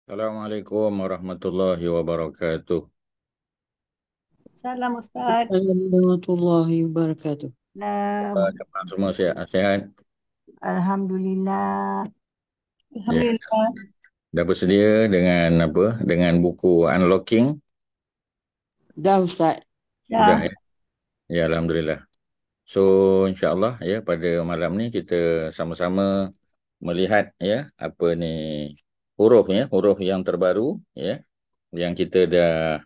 Assalamualaikum warahmatullahi wabarakatuh. Salam Ustaz. Warahmatullahi wabarakatuh. Salam. Jemaah semua sehat? Alhamdulillah. Ya, Alhamdulillah. dah bersedia dengan apa? Dengan buku Unlocking? Dah Ustaz. Sudah Dah. ya? Ya, alhamdulillah. So, insya-Allah ya pada malam ni kita sama-sama melihat ya apa ni huruf yang terbaru ya yang kita dah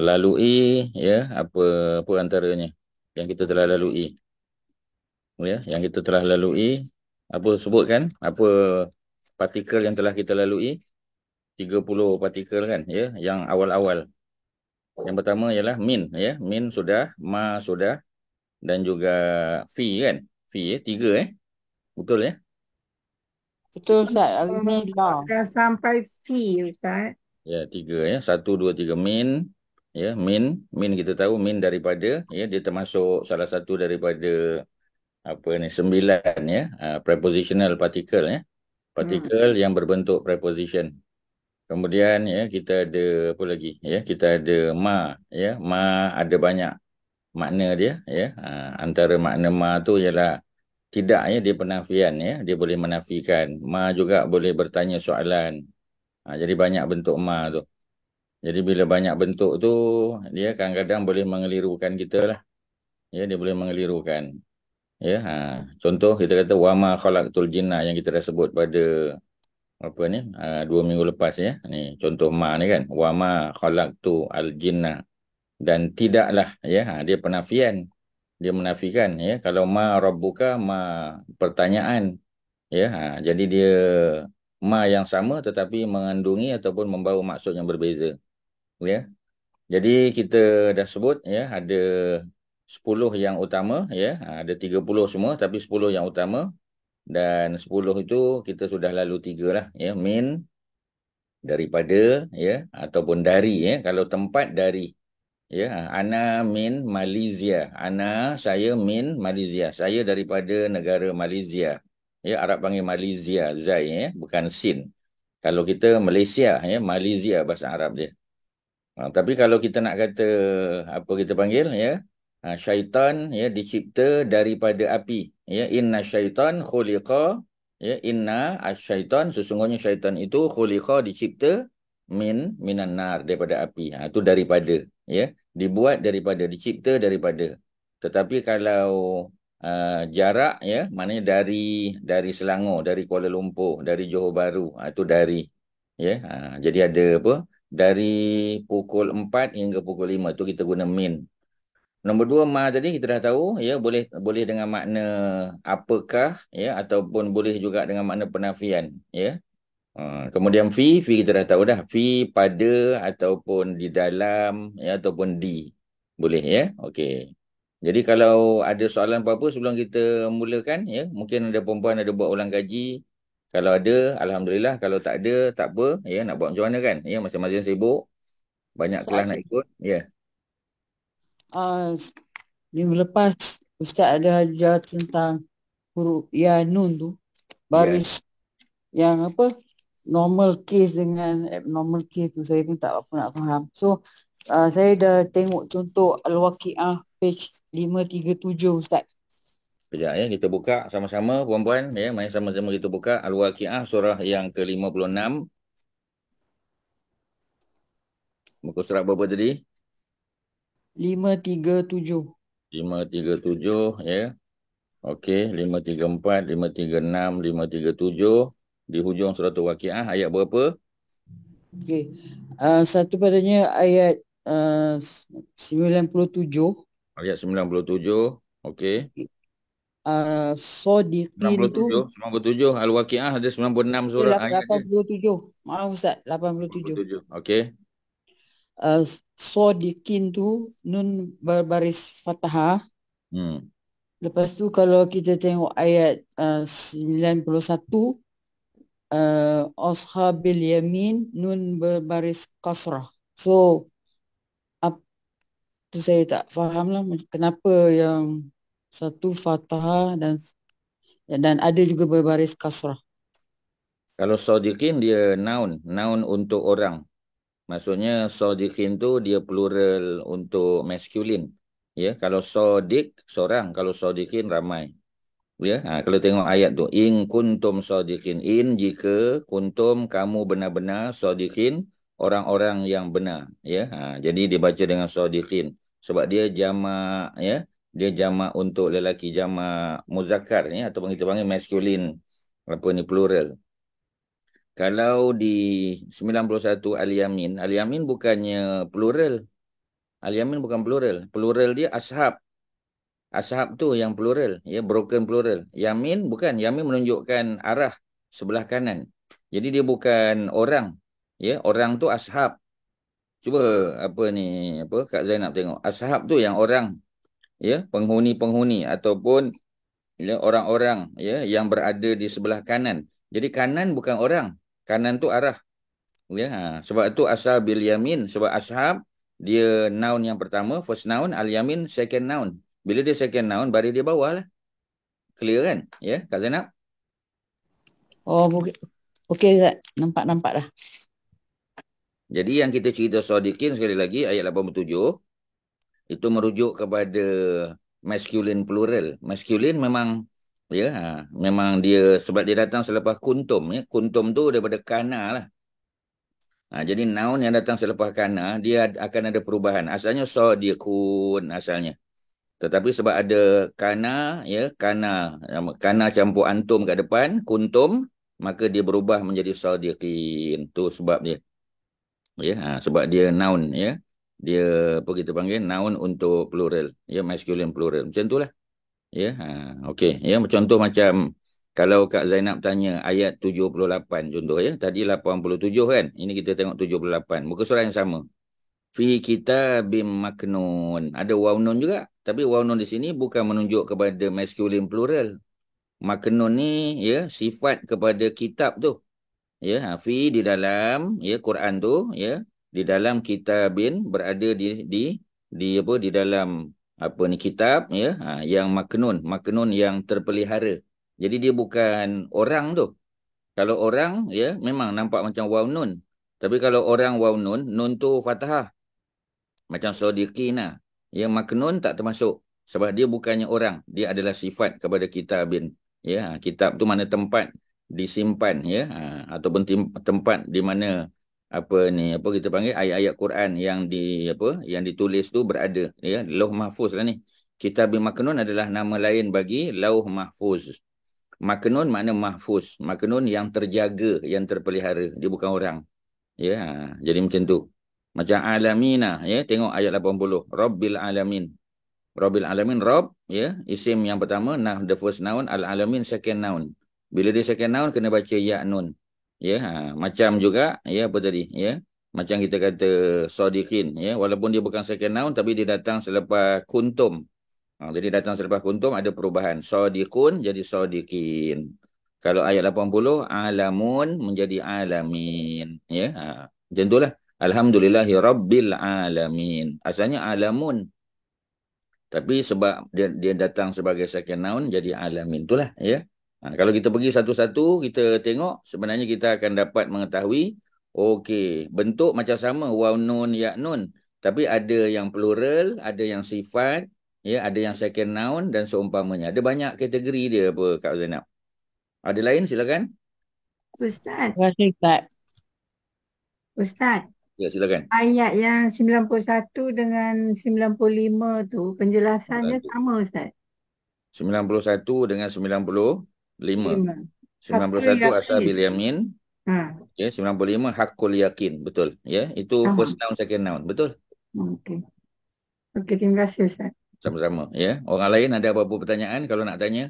lalui ya apa antaranya yang kita telah lalui ya yang kita telah lalui apa sebutkan apa partikel yang telah kita lalui 30 partikel kan ya yang awal-awal yang pertama ialah min ya min sudah ma sudah dan juga fi kan fi ya tiga betul ya Betul Ustaz. Hari ni dah. Dah sampai fee Ustaz. ya tiga ya satu dua tiga min ya min kita tahu min daripada ya dia termasuk salah satu daripada apa ni sembilan ya prepositional particle ya Hmm. partikel yang berbentuk preposition. Kemudian ya kita ada apa lagi ya kita ada ma ya ma ada banyak makna dia ya antara makna ma tu ialah tidak ya dia penafian ya dia boleh menafikan ma juga boleh bertanya soalan. Jadi banyak bentuk ma tu. Jadi bila banyak bentuk tu dia kadang-kadang boleh mengelirukan kita lah ya dia boleh mengelirukan ya contoh kita kata wama khalaqtul jinna yang kita dah sebut pada apa ni 2 minggu lepas ya ni contoh ma ni kan wama khalaqtu al jinna dan tidaklah ya dia penafian dia menafikan ya kalau ma rabbuka ma pertanyaan ya jadi dia ma yang sama tetapi mengandungi ataupun membawa maksud yang berbeza ya jadi kita dah sebut ya ada 10 yang utama ya ada 30 semua tapi 10 yang utama dan 10 itu kita sudah lalu 3 lah ya min daripada ya ataupun dari ya kalau tempat dari ya ana min Malaysia ana saya min Malaysia saya daripada negara Malaysia ya Arab panggil Malaysia zai ya bukan sin kalau kita Malaysia ya Malaysia bahasa Arab dia tapi kalau kita nak kata apa kita panggil ya syaitan ya dicipta daripada api ya inna syaitan khuliqa ya inna asyaitan sesungguhnya syaitan itu khuliqa dicipta minan nar daripada api itu daripada ya dibuat daripada dicipta daripada tetapi kalau jarak ya maknanya dari Selangor dari Kuala Lumpur dari Johor Bahru itu dari ya jadi ada apa dari pukul 4 hingga pukul 5 tu kita guna min. Nombor 2 ma tadi kita dah tahu ya boleh boleh dengan makna apakah ya ataupun boleh juga dengan makna penafian ya. Kemudian fi kita dah tahu dah fi pada ataupun di dalam ya ataupun di boleh ya. Okey. Jadi kalau ada soalan apa-apa sebelum kita mulakan ya mungkin ada perempuan ada buat ulang kaji kalau ada alhamdulillah kalau tak ada tak apa ya nak buat macam mana kan ya masing-masing sibuk banyak kelas Ustaz, nak ikut. Ya. uh, minggu lepas Ustaz ada ajar tentang huruf ya nun tu. Ya. Baris yang apa? Normal case dengan abnormal case tu saya pun tak apa nak faham. So, saya dah tengok contoh Al-Waqiah page 537 Ustaz. Sekejap ya. Kita buka sama-sama puan-puan. Ya. Mari sama-sama kita buka Al-Waqiah surah yang ke-56. Muka surat berapa tadi? 537. 537 ya. Okey. 534, 536, 537. Di hujung surat Al-Waqiah ayat berapa? Okey. Satu padanya ayat 97. Ayat 97. Okey. Sodiqin tu 97. Al-Waqiah ada 96 surah ayat dia. 87. Maaf Ustaz, 87. 97. Okey. Uh, Sodiqin tu nun berbaris fathah. Hmm. Lepas tu kalau kita tengok ayat 91, Ashabil Yamin nun berbaris kasrah. So, apa tu saya tak faham lah kenapa yang satu fathah dan ada juga berbaris kasrah. Kalau sodiqin dia noun untuk orang. Maksudnya sodiqin tu dia plural untuk masculine. Ya, kalau sodik seorang, kalau sodiqin ramai. Ya, kalau tengok ayat tu, in kuntum sodiqin, in jika kuntum kamu benar-benar sodiqin, orang-orang yang benar. Ya, jadi dibaca dengan sodiqin sebab dia jamak, ya, dia jamak untuk lelaki, jamak muzakkar, ya, ataupun kita panggil masculine, apa ni, plural. Kalau di 91 Al-Yamin, Al-Yamin bukannya plural. Al-Yamin bukan plural. Plural dia ashab. Ashab tu yang plural, ya, broken plural. Yamin bukan, Yamin menunjukkan arah sebelah kanan. Jadi dia bukan orang. Ya, orang tu ashab. Cuba apa ni, apa Kak Zainab tengok. Ashab tu yang orang, ya, penghuni-penghuni ataupun, ya, orang-orang, ya, yang berada di sebelah kanan. Jadi kanan bukan orang. Kanan tu arah. Ya, sebab itu asal bil yamin, sebab ashab dia noun yang pertama, first noun, al yamin second noun. Bila dia second noun, baris dia bawah lah. Clear kan? Ya, Kak Zainab? Oh, okey. Okey Zat. Nampak dah. Jadi yang kita cerita sodikin sekali lagi, ayat 87, itu merujuk kepada masculine plural. Masculine memang, ya, memang dia, sebab dia datang selepas kuntum. Ya. Kuntum tu daripada kana lah. Jadi noun yang datang selepas kana, dia akan ada perubahan. Asalnya sodikun asalnya. Tetapi sebab ada kana, ya, kana campur antum kat depan, kuntum, maka dia berubah menjadi sadiqin. Tu sebab dia. Ya, sebab dia noun, ya. Dia apa kita panggil noun untuk plural, ya, masculine plural. Macam itulah. Ya, okey. Ya, contoh macam kalau Kak Zainab tanya ayat 78 contoh, ya. Tadi 87 kan. Ini kita tengok 78. Muka surat yang sama. Fi kitabim maknun. Ada waw nun juga. Tapi waw nun di sini bukan menunjuk kepada masculine plural. Maknun ni, ya, sifat kepada kitab tu. Ya, fi di dalam, ya, Quran tu, ya, di dalam kitabin berada di apa, di dalam apa ni, kitab, ya, yang maknun yang terpelihara. Jadi dia bukan orang tu. Kalau orang, ya, memang nampak macam waw nun. Tapi kalau orang waw nun, nun tu fathah. Macam sodiqina. Yang maknun tak termasuk. Sebab dia bukannya orang. Dia adalah sifat kepada kitabin. Ya, kitab tu mana tempat disimpan, ya, ataupun tempat di mana apa ni, apa kita panggil ayat-ayat Quran yang apa, yang ditulis tu berada, ya, Lauh Mahfuz lah ni. Kitabin maknun adalah nama lain bagi Lauh Mahfuz. Maknun makna mahfuz. Maknun yang terjaga, yang terpelihara. Dia bukan orang. Ya, jadi macam tu. Macam alamina, ya, tengok ayat 80. Rabbil alamin. Rabbil alamin, Rabb, ya, isim yang pertama, nah, the first noun, al alamin second noun. Bila dia second noun kena baca ya nun. Ya, macam juga, ya, apa tadi, ya. Macam kita kata sodiqin, ya, walaupun dia bukan second noun tapi dia datang selepas kuntum. Jadi datang selepas kuntum ada perubahan. Sodiqun jadi sodiqin. Kalau ayat 80, alamun menjadi alamin. Ya, macam itulah. Alhamdulillahi Rabbil alamin. Asalnya alamun. Tapi sebab dia datang sebagai second noun, jadi alamin. Itulah, ya. Kalau kita pergi satu-satu, kita tengok, sebenarnya kita akan dapat mengetahui, okey, bentuk macam sama, waw nun, ya nun. Tapi ada yang plural, ada yang sifat, ya, ada yang second noun dan seumpamanya. Ada banyak kategori dia, apa, Kak Zainab. Ada lain, silakan. Ustaz, Terima kasih Zat. Ustaz, Ya, silakan. ayat yang 91 dengan 95 tu penjelasannya sama Ustaz. 91 dengan 95. 5. 91 asal bil yakin. yamin. Ha, Ya, 95 hakul yakin. Betul. Ya, itu first noun, second noun. Betul. okey. Okey, terima kasih Ustaz. Sama-sama. Ya. Orang lain ada apa-apa pertanyaan kalau nak tanya?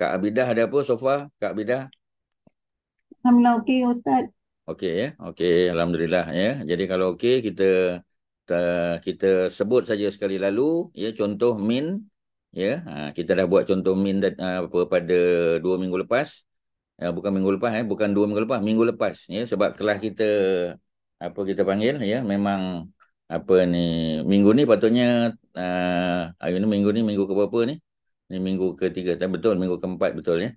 Kak Abidah ada apa so far? Kak Abidah? Alhamdulillah okey Ustaz. Okey, ya. Okey, alhamdulillah, ya. Jadi kalau okey, kita sebut saja sekali lalu, ya, contoh min, ya. Kita dah buat contoh min apa pada 2 minggu lepas. Bukan minggu lepas, bukan 2 minggu lepas, minggu lepas, ya, sebab kelas kita apa kita panggil, ya, memang apa ni, minggu ni patutnya hari ni minggu ke berapa ni? Ni minggu ketiga, betul, minggu keempat, betul, ya.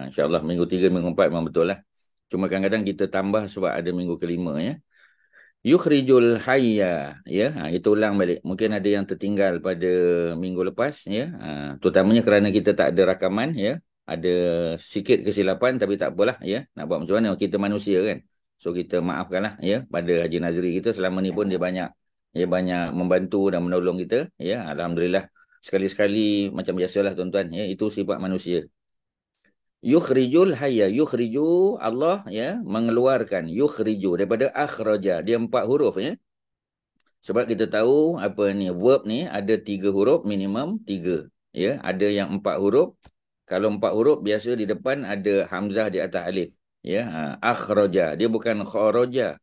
InsyaAllah minggu 3, minggu 4 memang betul lah. Cuma kadang-kadang kita tambah sebab ada minggu kelima ya. Yukhrijul hayya ya. Kita ulang balik. Mungkin ada yang tertinggal pada minggu lepas ya. Terutamanya kerana kita tak ada rakaman ya. Ada sikit kesilapan tapi tak apalah ya. Nak buat macam mana, kita manusia kan. So kita maafkanlah ya pada Haji Nazri kita. Selama ni pun dia banyak membantu dan menolong kita ya. Alhamdulillah. Sekali-sekali macam biasalah tuan-tuan ya. Itu sifat manusia. Yukhrijul hayya, yukhriju Allah ya, mengeluarkan, yukhriju daripada akhraja. Dia 4 huruf ya. Sebab kita tahu apa ni, verb ni ada 3 huruf, minimum 3 ya. Ada yang 4 huruf. Kalau 4 huruf biasa di depan ada hamzah di atas alif ya. Akhraja, dia bukan kharaja.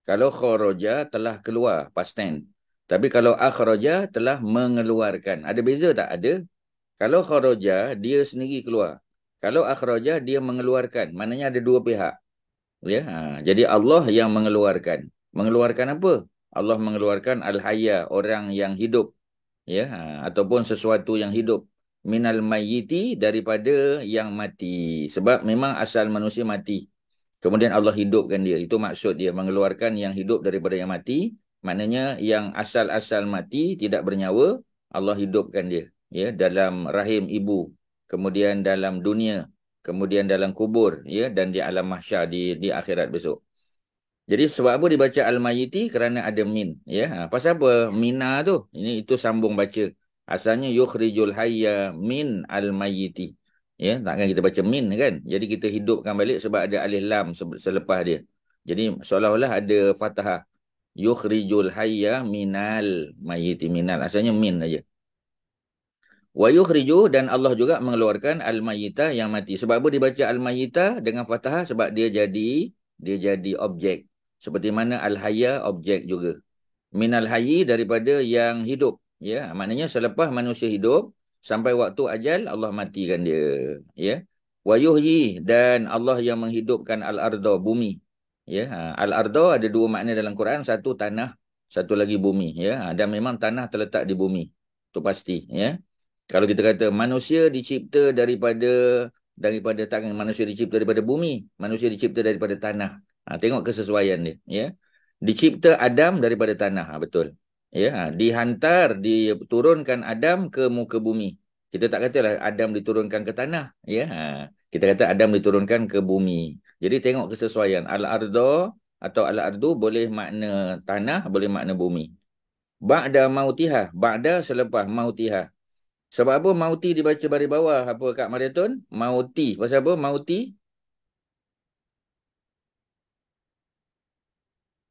Kalau kharaja telah keluar, past tense. Tapi kalau akhraja telah mengeluarkan. Ada beza tak? Ada. Kalau kharaja dia sendiri keluar. Kalau akhraja dia mengeluarkan. Maknanya ada 2 pihak. Ya, jadi Allah yang mengeluarkan. Mengeluarkan apa? Allah mengeluarkan al-hayya, orang yang hidup. Ya, ataupun sesuatu yang hidup. Minal mayyiti, daripada yang mati. Sebab memang asal manusia mati. Kemudian Allah hidupkan dia. Itu maksud dia, mengeluarkan yang hidup daripada yang mati. Maknanya yang asal-asal mati, tidak bernyawa, Allah hidupkan dia. Ya, dalam rahim ibu. Kemudian dalam dunia. Kemudian dalam kubur. Ya, dan di alam mahsyar, di akhirat besok. Jadi sebab apa dibaca al-mayyiti? Kerana ada min. Ya, pasal apa? Mina tu. Itu sambung baca. Asalnya yukhrijul hayya min al-mayyiti. Ya, takkan kita baca min kan? Jadi kita hidupkan balik sebab ada alif lam selepas dia. Jadi seolah-olah ada fathah. Yukhrijul hayya minal mayyiti, minal. Asalnya min aja. Wa yukhriju, dan Allah juga mengeluarkan al-mayyita, yang mati. Sebab apa dibaca al-mayyita dengan fathah? Sebab dia jadi objek. Seperti mana al-hayya objek juga. Minal hayyi, daripada yang hidup. Ya, maknanya selepas manusia hidup sampai waktu ajal, Allah matikan dia. Ya. Wa yuhyi, dan Allah yang menghidupkan al-arda, bumi. Ya, al-arda ada 2 makna dalam Quran, satu tanah, satu lagi bumi. Ya, dan memang tanah terletak di bumi. Itu pasti. Ya. Kalau kita kata manusia dicipta daripada tangan, manusia dicipta daripada bumi, manusia dicipta daripada tanah. Tengok kesesuaian dia. Ya. Dicipta Adam daripada tanah. Betul. Ya, diturunkan Adam ke muka bumi. Kita tak katalah Adam diturunkan ke tanah. Ya, kita kata Adam diturunkan ke bumi. Jadi tengok kesesuaian. Al-ardo atau al-ardu boleh makna tanah, boleh makna bumi. Ba'da mautiha, ba'da selepas mautiha. Sebab apa mauti dibaca baris bawah? Apa Kak Mariatun? Mauti. Pasal apa mauti?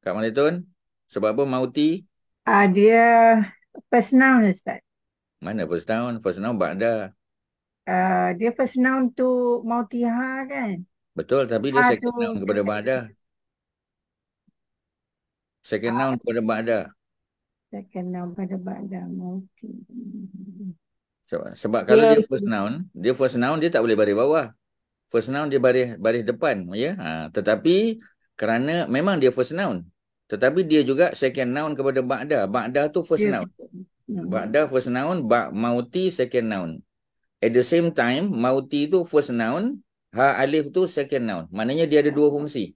Kak Mariatun? Sebab apa mauti? Dia first noun, Ustaz. Mana first noun? First noun ba'da. Dia first noun tu mautiha kan? Betul, tapi dia second tu noun kepada ba'da. Second noun kepada ba'da. second noun pada ba'da mauti. Sebab kalau dia first noun dia tak boleh baris bawah. First noun dia baris depan ya. Tetapi kerana memang dia first noun, tetapi dia juga second noun kepada ba'da. Ba'da tu first noun. Ba'da first noun, mauti second noun. At the same time, mauti tu first noun, alif tu second noun. Maknanya dia ada 2 fungsi.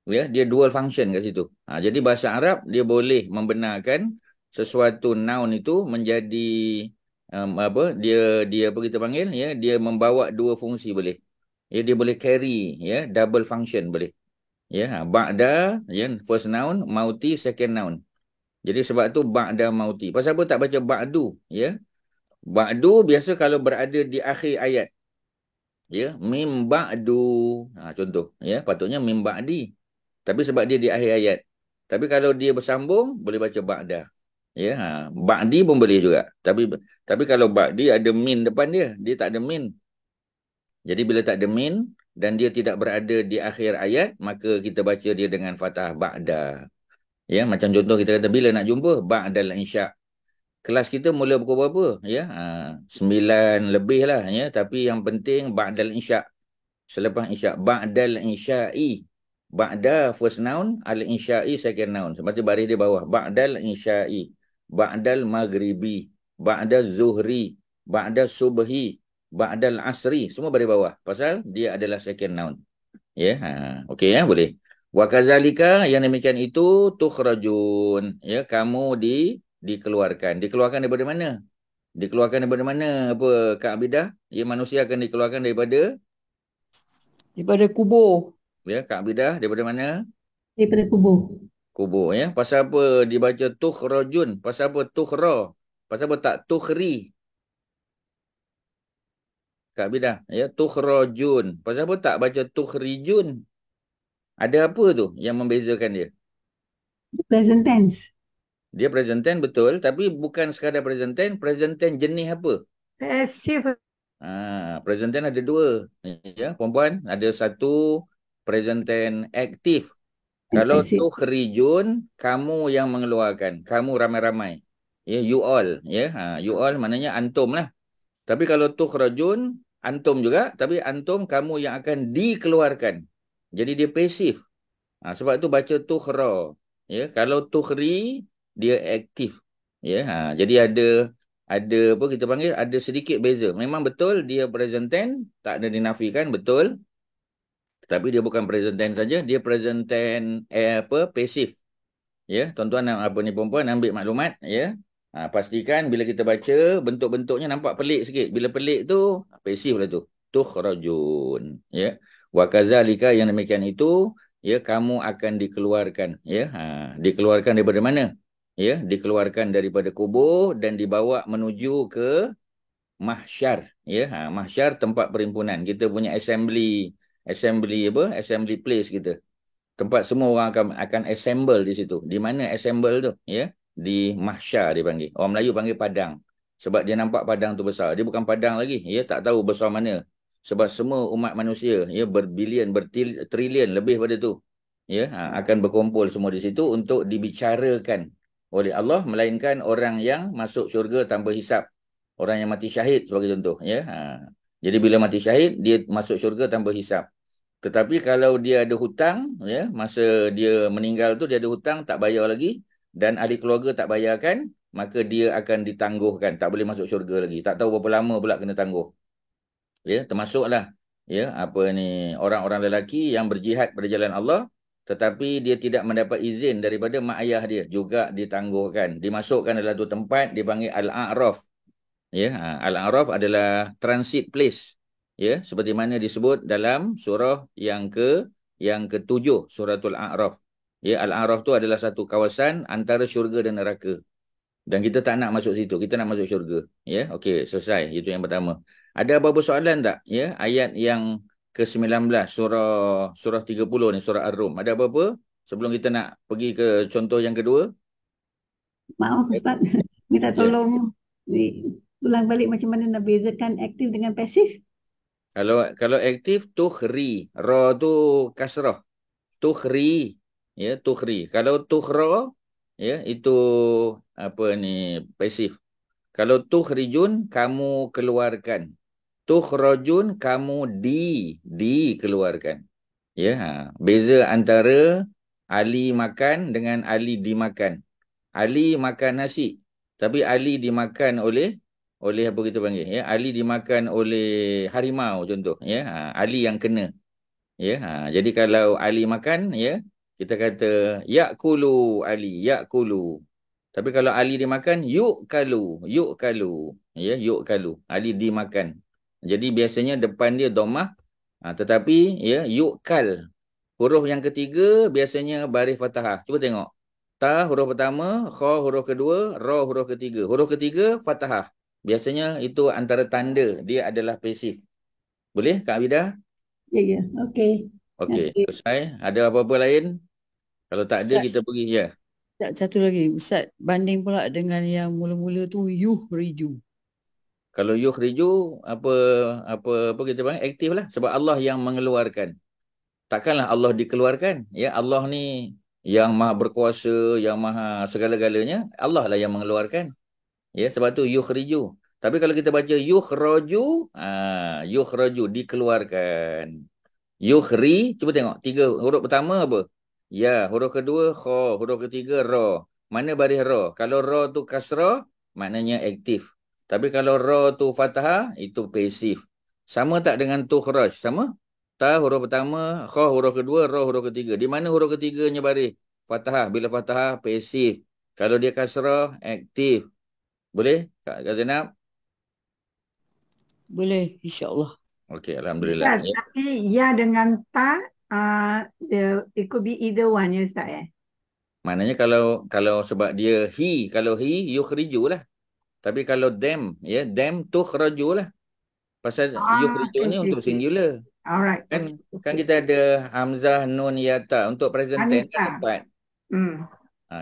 Ya, dia dual function kat situ. Jadi bahasa Arab dia boleh membenarkan sesuatu noun itu menjadi dia apa kita panggil ya, dia membawa 2 fungsi boleh. Ya, dia boleh carry ya, double function boleh. Ya, ba'da ya, first noun, mauti second noun. Jadi sebab tu ba'da mauti. Pasal apa tak baca ba'du ya? Ba'du biasa kalau berada di akhir ayat. Ya, mim ba'du. Contoh ya, patutnya mim ba'di. Tapi sebab dia di akhir ayat. Tapi kalau dia bersambung boleh baca ba'da. Ya, ba'di pun boleh juga. Tapi kalau ba'di ada min depan dia tak ada min. Jadi bila tak ada min dan dia tidak berada di akhir ayat, maka kita baca dia dengan fathah ba'da. Ya, macam contoh kita kata bila nak jumpa ba'dal insya'. Kelas kita mula pukul berapa? Ya, 9 lebih lah ya, tapi yang penting ba'dal insya'. Selepas insya', ba'dal insya'i. Ba'da first noun, al-insya'i second noun. Seperti baris di bawah. Ba'dal insya'i. Ba'dal maghribi. Ba'da zuhri. Ba'da subhi. ba'dal asri. Semua baris bawah. Pasal dia adalah second noun. Ya, okey ya, boleh. Wa kadzalika, yang demikian itu tukhrajun. Ya, kamu dikeluarkan. Dikeluarkan daripada mana? Dikeluarkan daripada mana? Apa Kak Abidah? Ya, manusia akan dikeluarkan daripada kubur. ya, Kak Abidah daripada mana? Daripada kubur. Kubur ya. Pasal apa dibaca tukhrajun? Pasal apa tukhra? Pasal apa tak tukhri? Kak Abidah, ya, tukhrajun. Pasal apa tak baca tukhrijun? Ada apa tu yang membezakan dia? Present tense. Dia present tense betul, tapi bukan sekadar present tense jenis apa? Passive. Present tense ada dua. Ya, perempuan, ada satu present tense aktif. Kalau Passive. tukhrijun, kamu yang mengeluarkan. Kamu ramai-ramai. Ya, you all. Ya, you all maknanya antum lah. Tapi kalau tukhrajun, antum juga. Tapi antum kamu yang akan dikeluarkan. Jadi dia pasif. Sebab tu baca tukhra. Ya, kalau tukhri, dia aktif. Ya, jadi ada apa kita panggil, ada sedikit beza. Memang betul dia present tense, tak ada dinafikan, betul. Tapi dia bukan present tense saja, dia present tense pasif. Ya, tuan-tuan apa ni perempuan ambil maklumat ya. Pastikan bila kita baca bentuk-bentuknya nampak pelik sikit. Bila pelik tu pasif lah tu. Tukhrajun ya. Wa kadzalika, yang demikian itu ya, kamu akan dikeluarkan ya. Dikeluarkan daripada mana? Ya, dikeluarkan daripada kubur dan dibawa menuju ke mahsyar ya. Mahsyar tempat perhimpunan. Kita punya assembly place kita. Tempat semua orang akan assemble di situ. Di mana assemble tu? Ya, di mahsyar dipanggil. Orang Melayu panggil padang. Sebab dia nampak padang tu besar. Dia bukan padang lagi. Ya, tak tahu besar mana. Sebab semua umat manusia ya, berbilion, bertrilion lebih pada tu. Ya, akan berkumpul semua di situ untuk dibicarakan oleh Allah, melainkan orang yang masuk syurga tanpa hisap. Orang yang mati syahid sebagai contoh ya. Jadi bila mati syahid, dia masuk syurga tanpa hisap. Tetapi kalau dia ada hutang, ya, masa dia meninggal tu dia ada hutang, tak bayar lagi, dan ahli keluarga tak bayarkan, maka dia akan ditangguhkan, tak boleh masuk syurga lagi. Tak tahu berapa lama pula kena tangguh. Ya, termasuklah ya, apa ni, orang-orang lelaki yang berjihad pada jalan Allah, tetapi dia tidak mendapat izin daripada mak ayah dia, juga ditangguhkan. Dimasukkan dalam tu tempat dipanggil Al-A'raf. Ya, Al-A'raf adalah transit place. Ya, seperti mana disebut dalam surah yang ke-7, suratul A'raf. Ya, Al-A'raf tu adalah satu kawasan antara syurga dan neraka. Dan kita tak nak masuk situ, kita nak masuk syurga. Ya, okey, selesai. Itu yang pertama. Ada apa-apa soalan tak? Ya, ayat yang ke-19 surah 30 ni, surah Ar-Rum. Ada apa-apa sebelum kita nak pergi ke contoh yang kedua? Maaf Ustaz, minta Ya. tolong ulang balik macam mana nak bezakan aktif dengan pasif. Kalau aktif tukhri, ra tu kasrah. Tukhri, ya, tukhri. Kalau tukhra, ya, itu apa ni, pasif. Kalau tukhrijun, kamu keluarkan. Tukhrajun, kamu dikeluarkan. Ya, beza antara Ali makan dengan Ali dimakan. Ali makan nasi, tapi Ali dimakan oleh apa kita panggil ya, Ali dimakan oleh harimau contoh ya. Ali yang kena ya. Jadi kalau Ali makan ya, kita kata yakulu Ali, yakulu. Tapi kalau Ali dimakan, yuk kalu ya, yuk kalu, Ali dimakan. Jadi biasanya depan dia dhammah, tetapi ya, yukal, huruf yang ketiga biasanya baris fathah. Cuba tengok. Ta huruf pertama, kha huruf kedua, ra huruf ketiga. Huruf ketiga fathah. Biasanya itu antara tanda dia adalah pasif. Boleh Kak Abidah? Ya, okey. Okey, Okey. selesai. Ada apa-apa lain? Kalau tak ada, Ustaz, kita pergi ya. satu lagi. Ustaz, banding pula dengan yang mula-mula tu yuhriju. Kalau yukhriju, apa apa kita panggil, aktif lah. Sebab Allah yang mengeluarkan. Takkanlah Allah dikeluarkan. Ya, Allah ni yang maha berkuasa, yang maha segala-galanya. Allah lah yang mengeluarkan. Ya, sebab tu yukhriju. Tapi kalau kita baca yukhraju, yukhraju, dikeluarkan. Yukhri, cuba tengok. 3 huruf pertama apa? Ya, huruf kedua kha, huruf ketiga ra. Mana baris ra? Kalau ra tu kasrah, maknanya aktif. Tapi kalau ra tu fathah, itu pasif. Sama tak dengan tukhraj? Sama? Ta huruf pertama, kha huruf kedua, ra huruf ketiga. Di mana huruf ketiganya baris? Fathah. Bila fathah, pasif. Kalau dia kasrah, aktif. Boleh? Kak Zainab? Boleh, insya-Allah. Okey, Alhamdulillah. Ustaz, Ya. tapi ya dengan ta, it could be either one ya Ustaz ya. Maknanya kalau sebab dia kalau yukhriju lah. Tapi kalau them, ya, them tukhraju lah. Pasal yukhriju Okay, ni okay, untuk okay. singular. Alright, Kan okay, kan okay. kita ada hamzah, nun, yata. Untuk present tense kan Anita. 4. Hmm.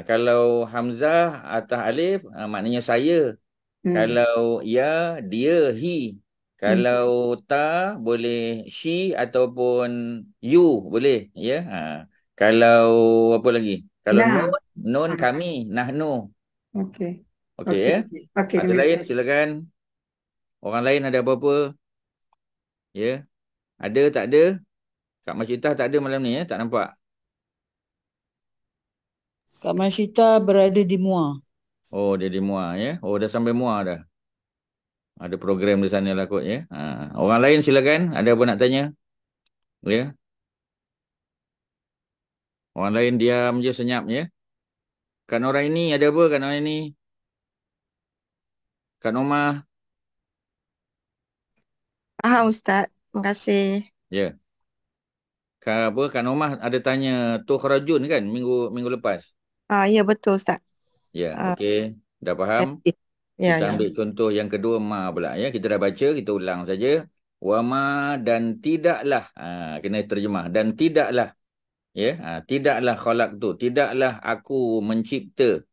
Kalau hamzah atas alif, maknanya saya. Hmm. Kalau ya, dia, he. Hmm. Kalau ta, boleh she ataupun you, boleh. Ya. Kalau apa lagi? Kalau Nah. nun kami, nahnu. Okay. Okey Okay, ya. okay. Okay, Ada lain, silakan. Orang lain ada apa-apa? Ya. Ada, tak ada? Kak Masyitah tak ada malam ni ya, tak nampak. Kak Masyita berada di Muar. Oh, dia di Muar ya. Oh, dah sampai Muar dah. Ada program di sana lah kot ya. Orang lain silakan. Ada apa nak tanya? Ya. Orang lain diam je, senyap ya. Kak Nora ini ada apa Kak Nora ini? Kak Noma. Ustaz. Terima kasih. Ya. Kak Noma ada tanya Tukhrajun kan minggu lepas. Ya betul Ustaz. Ya, okey. Dah faham? Ya, Kita ya. ambil contoh yang kedua ma pula ya. Kita dah baca, kita ulang saja. Wa ma dan tidaklah. Kena terjemah. Dan tidaklah. Ya, tidaklah khalaq tu. Tidaklah aku mencipta.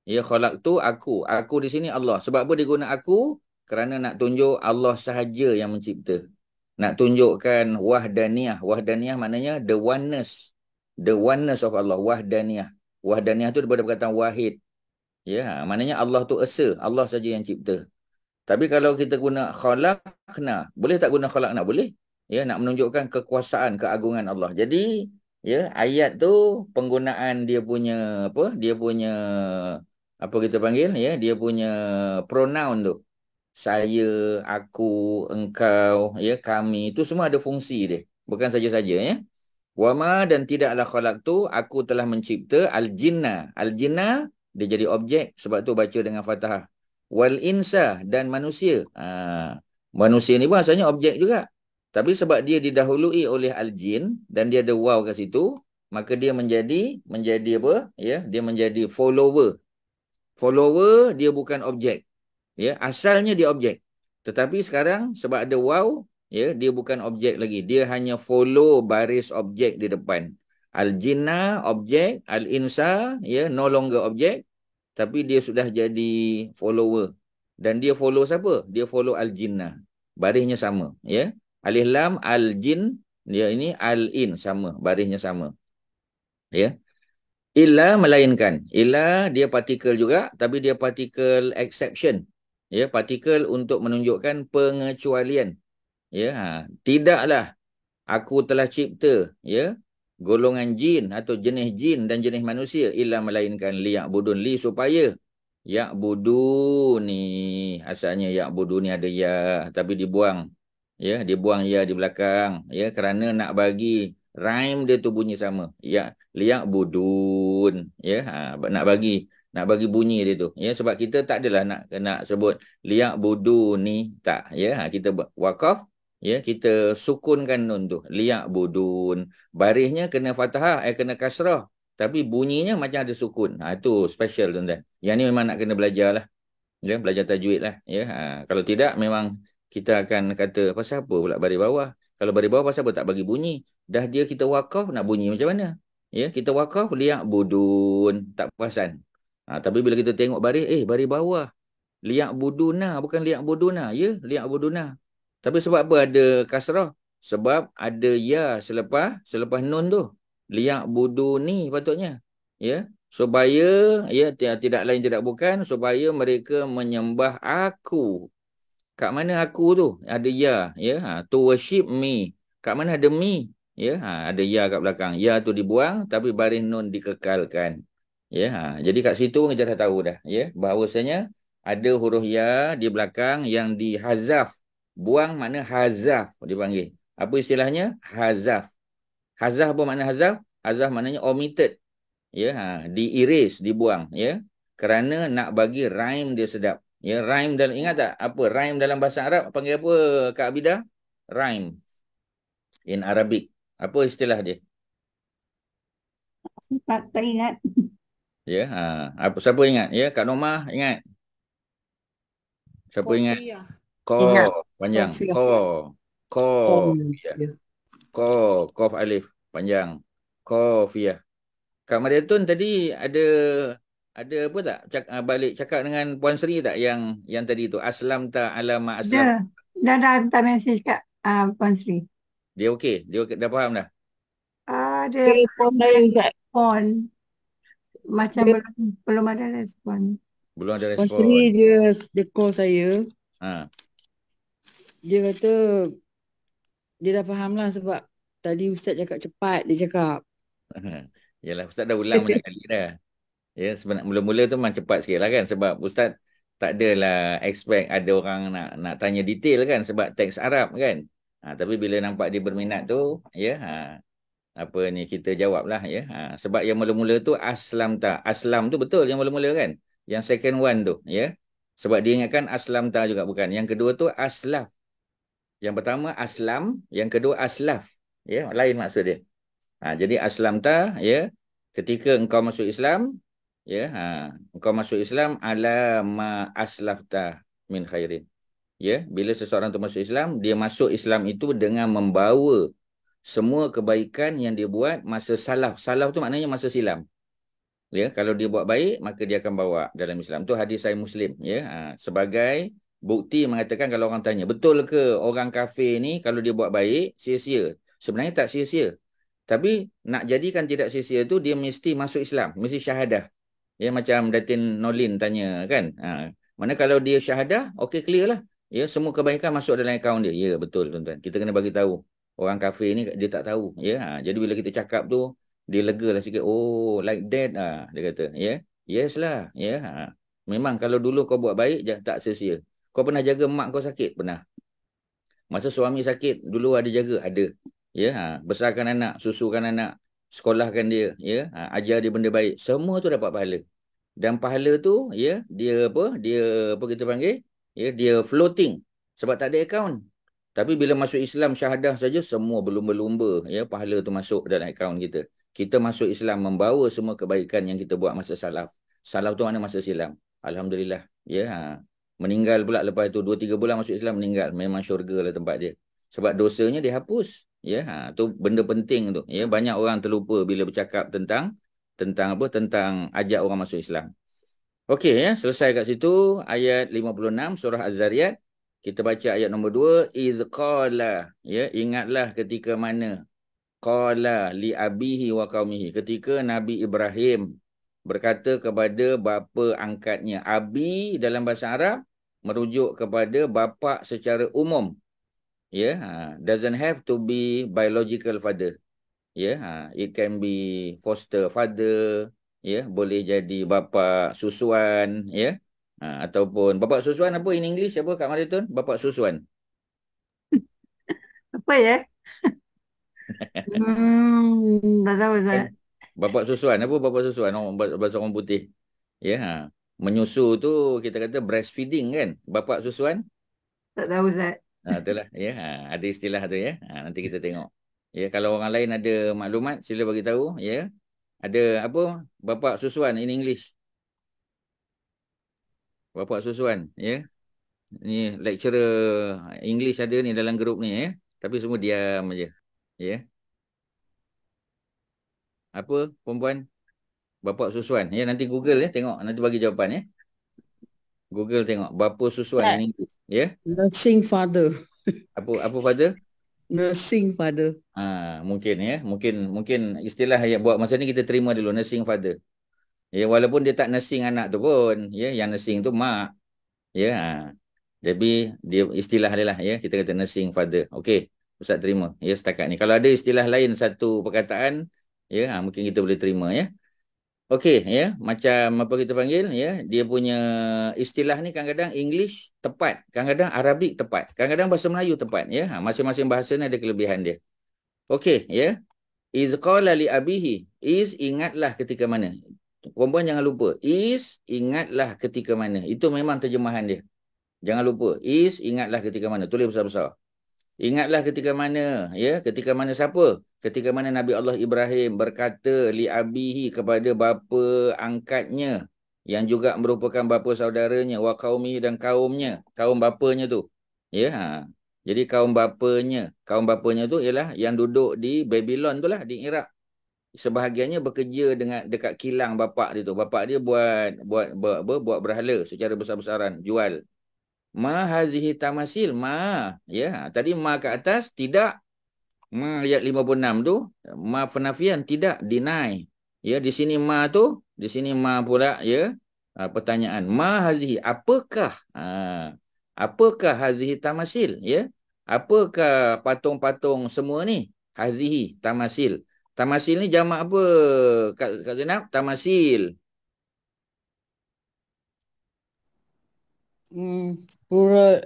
Ya, khalaq tu aku. Aku di sini Allah. Sebab apa dia guna aku? Kerana nak tunjuk Allah sahaja yang mencipta. Nak tunjukkan wahdaniyah. Wahdaniyah maknanya the oneness. The oneness of Allah. Wahdaniyah. Wahdaniyah tu daripada perkataan wahid. Ya, maknanya Allah tu esa. Allah saja yang cipta. Tapi kalau kita guna khalaqna, boleh tak guna khalaqna? Boleh. Ya, nak menunjukkan kekuasaan, keagungan Allah. Jadi, ya, ayat tu penggunaan dia punya apa? Dia punya apa kita panggil ya? Dia punya pronoun tu. Saya, aku, engkau, ya, kami, itu semua ada fungsi dia. Bukan saja-saja ya. Wama dan tidaklah khalaq tu aku telah mencipta al-jinna. Al-jinna dia jadi objek sebab tu baca dengan fathah. Wal insa dan manusia. Manusia ni pun asalnya objek juga. Tapi sebab dia didahului oleh al-jin dan dia ada waw kat situ, maka dia menjadi apa? Ya, dia menjadi follower. Follower dia bukan objek. Ya, asalnya dia objek. Tetapi sekarang sebab ada waw, ya, dia bukan objek lagi. Dia hanya follow baris objek di depan. Al-jinna objek, al-insa ya no longer objek, tapi dia sudah jadi follower. Dan dia follow siapa? Dia follow al-jinna. Barisnya sama, ya. Alif lam al-jin, dia ini al-in sama, barisnya sama. Ya. Illa melainkan. Illa dia partikel juga, tapi dia partikel exception. Ya, partikel untuk menunjukkan pengecualian. Ya, tidaklah aku telah cipta, ya, golongan jin atau jenis jin dan jenis manusia illa melainkan liya'budun li supaya ya'budu ni asalnya ya'budu ni ada ya tapi dibuang. Ya, dibuang ya di belakang, ya, kerana nak bagi rhyme dia tu bunyi sama. Ya, liya'budun, ya, nak bagi bunyi dia tu. Ya, sebab kita tak adalah nak sebut liya'budu ni tak, ya. Kita wakaf, ya, kita sukunkan nun tu. Liya'budun. Barisnya kena fathah, kena kasrah. Tapi bunyinya macam ada sukun. Itu special tuan-tuan. Yang ni memang nak kena belajar lah. Ya, belajar tajwid lah. Ya, kalau tidak memang kita akan kata pasal apa pula baris bawah. Kalau baris bawah pasal apa tak bagi bunyi. Dah dia kita wakaf nak bunyi macam mana? Ya, kita wakaf liya'budun. Tak perasan. Tapi bila kita tengok baris, baris bawah. Liya'buduna bukan liya'buduna. Ya, liya'buduna. Tapi sebab apa ada kasrah? Sebab ada ya selepas nun tu. Liya'buduni patutnya. Ya, supaya ya tidak lain tidak bukan supaya mereka menyembah aku. Kat mana aku tu? Ada ya, ya. To worship me. Kat mana ada me? Ya, ada ya kat belakang. Ya tu dibuang tapi baris nun dikekalkan. Ya, jadi kat situ kita dah tahu dah, ya, bahawasanya ada huruf ya di belakang yang dihazaf. Buang makna hazaf dipanggil. Apa istilahnya? Hazaf. Hazaf apa makna hazaf? Hazaf maknanya omitted. Ya, di-erase, dibuang, ya. Kerana nak bagi rhyme dia sedap. Ya, rhyme dalam, ingat tak apa rhyme dalam bahasa Arab panggil apa Kak Abida? Rhyme in Arabic. Apa istilah dia? Tak ingat. Ya, apa siapa ingat? Ya, Kak Norma ingat. Siapa ingat? Kopiah. Ingat. Panjang. Kopiah. Ko. Ya. Ya. Kof alif panjang. Kofiah. Kak Mariatun tadi ada apa tak balik cakap dengan Puan Sri tak yang tadi tu aslam ta alama aslam. Dah hantar mesej kat Puan Sri. Dia okey, dah faham dah. Dia Telefon saya Ustaz. respon. Macam Dia- belum ada respon. Belum ada Puan respon. Sri dia call saya. Ha. Dia kata dia dah faham lah sebab tadi Ustaz cakap cepat. Dia cakap. Yalah Ustaz dah ulang banyak kali dah. Ya, sebenarnya mula-mula tu memang cepat sikit lah kan sebab Ustaz tak adalah expect ada orang nak tanya detail kan sebab teks Arab kan. Tapi bila nampak dia berminat tu, ya, apa ni kita jawab lah ya. Sebab yang mula-mula tu aslam ta. Aslam tu betul yang mula-mula kan. Yang second one tu, ya. Sebab dia ingatkan aslam ta juga bukan. Yang kedua tu aslaf. Yang pertama aslam, yang kedua aslaf. Ya, lain maksud dia. Jadi aslam ta, ya, ketika engkau masuk Islam, ya, engkau masuk Islam ala ma aslafta min khairin. Ya, bila seseorang tu masuk Islam, dia masuk Islam itu dengan membawa semua kebaikan yang dia buat masa salaf. Salaf tu maknanya masa silam. Ya, kalau dia buat baik, maka dia akan bawa dalam Islam. Tu hadis Sahih Muslim, ya. Sebagai bukti mengatakan kalau orang tanya, betul ke orang kafir ni kalau dia buat baik sia-sia? Sebenarnya tak sia-sia. Tapi nak jadikan tidak sia-sia tu dia mesti masuk Islam, mesti syahadah. Ya, macam Datin Nolin tanya kan. Mana kalau dia syahadah, okey clear lah. Ya, semua kebaikan masuk dalam akaun dia. Ya, betul tuan-tuan. Kita kena bagi tahu. Orang kafir ni dia tak tahu. Ya, jadi bila kita cakap tu dia lega lah sikit. Oh, like that dia kata. Ya, yes lah. Ya, memang kalau dulu kau buat baik tak sia-sia. Kau pernah jaga mak kau sakit? Pernah. Masa suami sakit dulu ada jaga? Ada. Ya, besarkan anak, susukan anak, sekolahkan dia, ya, ajar dia benda baik. Semua tu dapat pahala. Dan pahala tu, ya, dia apa kita panggil? Ya, dia floating sebab tak ada akaun. Tapi bila masuk Islam syahadah saja semua berlumba-lumba, ya, pahala tu masuk dalam akaun kita. Kita masuk Islam membawa semua kebaikan yang kita buat masa salaf. Salaf tu mana masa silam. Alhamdulillah, ya. Meninggal pula lepas tu 2-3 bulan masuk Islam meninggal. Memang syurga lah tempat dia. Sebab dosanya dihapus. Ya, tu benda penting tu. Ya, banyak orang terlupa bila bercakap tentang apa? Tentang ajak orang masuk Islam. Okey, ya, selesai kat situ ayat 56 surah Az-Zariyat. Kita baca ayat nombor 2, iz qala, ya, ingatlah ketika mana qala li abihi wa qaumihi, ketika Nabi Ibrahim berkata kepada bapa angkatnya. Abi dalam bahasa Arab merujuk kepada bapa secara umum. Ya, doesn't have to be biological father. Ya, it can be foster father, ya, boleh jadi bapa susuan, ya. Ataupun bapa susuan apa in English apa Kak Maritun? Bapa susuan. Apa ya? Tak tahu Ustaz. Bapa susuan apa bapa susuan? Bahasa orang putih. Ya, menyusu tu kita kata breastfeeding kan? Bapa susuan? Tak tahu Ustaz. Itulah, ya. Ada istilah tu, ya. Nanti kita tengok. Ya, kalau orang lain ada maklumat sila bagi tahu, ya. Ada apa? Bapa susuan in English. Bapa susuan, ya. Ni lecturer English ada ni dalam grup ni, ya. Tapi semua diam aja. Ya. Apa perempuan? Bapa susuan. Ya, nanti Google ya, tengok nanti bagi jawapan ya. Google tengok bapa susuan in English, ya. Nursing father. Apa father? Nursing father. Mungkin ya, mungkin istilah yang buat masa ni kita terima dulu nursing father. Ya, walaupun dia tak nursing anak tu pun, ya, yang nursing tu mak. Ya. Jadi dia istilah dia lah ya, kita kata nursing father. Okey, Ustaz terima ya setakat ni. Kalau ada istilah lain satu perkataan, ya, mungkin kita boleh terima ya. Okey, ya, macam apa kita panggil, ya, dia punya istilah ni kadang-kadang English tepat, kadang-kadang Arabic tepat, kadang-kadang bahasa Melayu tepat, ya. Masing-masing bahasa ni ada kelebihan dia. Okey, ya. Iz qala li abihi, is ingatlah ketika mana. Perempuan jangan lupa, is ingatlah ketika mana. Itu memang terjemahan dia. Jangan lupa, is ingatlah ketika mana. Tulis besar-besar. Ingatlah ketika mana, ya, ketika mana siapa? Ketika mana Nabi Allah Ibrahim berkata li abihi kepada bapa angkatnya yang juga merupakan bapa saudaranya wa qaumihi dan kaumnya, kaum bapanya tu. Ya, jadi kaum bapanya tu ialah yang duduk di Babylon tu lah, di Iraq. Sebahagiannya bekerja dengan dekat kilang bapak dia tu. Bapak dia buat berhala secara besar-besaran, jual. Ma hazihi tamasil, ma, ya, tadi ma ke atas tidak, ma ayat 56 tu, ma penafian tidak, deny, ya, di sini ma tu, di sini ma pula, ya, pertanyaan, ma hazihi, apakah, apakah hazihi tamasil, ya, apakah patung-patung semua ni, hazihi tamasil. Tamasil ni jamak apa, Kak Zainab? Tamasil. Plural,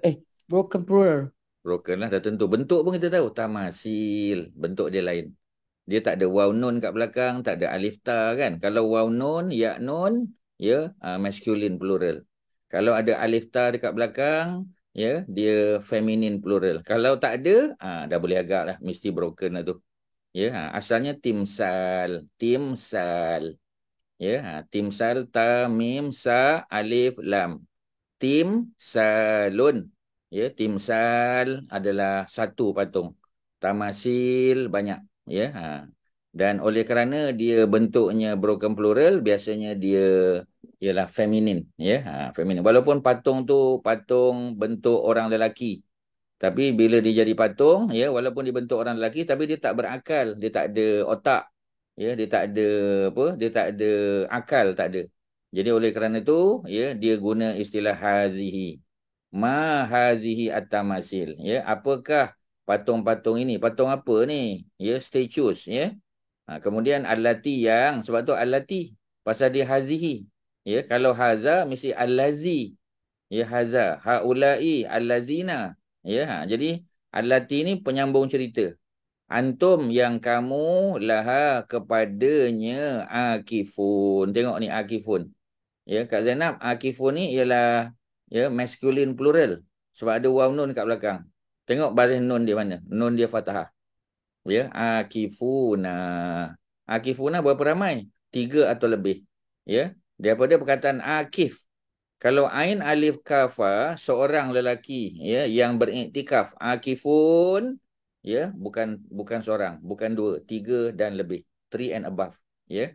broken plural. Broken lah, dah tentu. Bentuk pun kita tahu. Tamasil. Bentuk dia lain. Dia tak ada waw nun kat belakang. Tak ada alif ta kan. Kalau waw nun, ya nun, ya, masculine plural. Kalau ada alif ta dekat belakang, ya, dia feminine plural. Kalau tak ada, dah boleh agak lah. Mesti broken lah tu. Ya, asalnya timsal. Timsal. Ya, timsal, ta, mim, sa, alif, lam. Timsalun. Ya, timsal adalah satu patung. Tamasil banyak, ya. Dan oleh kerana dia bentuknya broken plural, biasanya dia ialah feminin, ya. Feminin. Walaupun patung tu patung bentuk orang lelaki. Tapi bila dia jadi patung, ya, walaupun dia bentuk orang lelaki tapi dia tak berakal, dia tak ada otak. Ya, dia tak ada apa? Dia tak ada akal, tak ada. Jadi oleh kerana itu, ya, dia guna istilah hazihi. Ma hazihi at-tamasil. Ya, apakah patung-patung ini? Patung apa ni? Ya, statues, ya. Kemudian allati yang, sebab tu allati pasal dia hazihi. Ya, kalau haza mesti allazi. Ya, haza, haulai, allazina. Ya, jadi allati ni penyambung cerita. Antum yang kamu laha kepadanya akifun. Tengok ni akifun. Ya, Kak Zainab, akifun ni ialah, ya, masculine plural. Sebab ada waw nun kat belakang. Tengok baris nun dia mana? Nun dia fathah. Ya, akifuna. Akifuna berapa ramai? 3 atau lebih. Ya, daripada perkataan akif. Kalau ain alif kafa, seorang lelaki, ya, yang beriktikaf, akifun, ya, bukan seorang, bukan 2, 3 dan lebih, 3 and above, ya.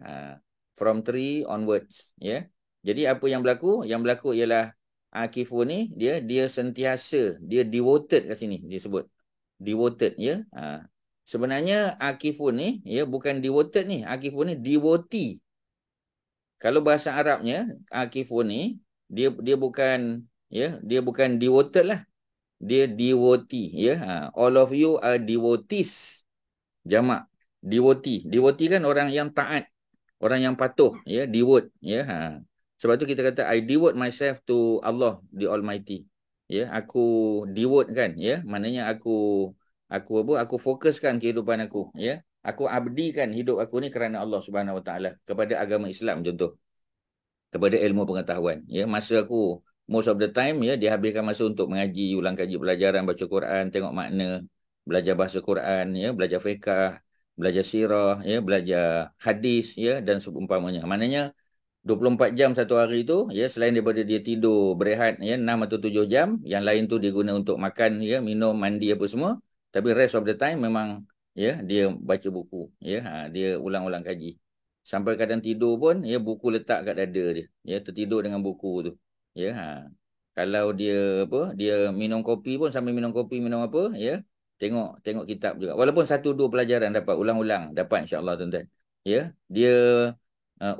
From 3 onwards, ya. Jadi apa yang berlaku? Yang berlaku ialah akifun ni dia sentiasa, dia devoted kat sini dia sebut. Devoted, ya. Sebenarnya akifun ni, ya, bukan devoted ni, akifun ni devotee. Kalau bahasa Arabnya akifun ni dia bukan, ya, dia bukan devoted lah. Dia devotee, ya. All of you are devotees. Jamak devotee. Devotee kan orang yang taat, orang yang patuh, ya, devote, ya. Sebab tu kita kata I devote myself to Allah the Almighty. Ya, aku devote kan, ya. Maknanya aku fokuskan kehidupan aku, ya. Aku abdikan hidup aku ni kerana Allah Subhanahu Wa Taala, kepada agama Islam contoh. Kepada ilmu pengetahuan, ya. Masa aku most of the time, ya, dihabiskan masa untuk mengaji, ulang kaji pelajaran, baca Quran, tengok makna, belajar bahasa Quran, ya, belajar fiqh, belajar sirah, ya, belajar hadis, ya, dan seumpamanya. Maknanya 24 jam satu hari itu, ya, selain daripada dia tidur berehat, ya, 6 atau 7 jam, yang lain tu dia guna untuk makan, ya, minum, mandi apa semua, tapi rest of the time memang, ya, dia baca buku, ya, dia ulang-ulang kaji. Sampai kadang tidur pun, ya, buku letak kat dada dia, ya, tertidur dengan buku tu, ya. Kalau dia apa, dia minum kopi pun sambil minum kopi, minum apa, ya, tengok kitab juga. Walaupun 1-2 pelajaran dapat ulang-ulang, dapat insya-Allah tuan-tuan. Ya, dia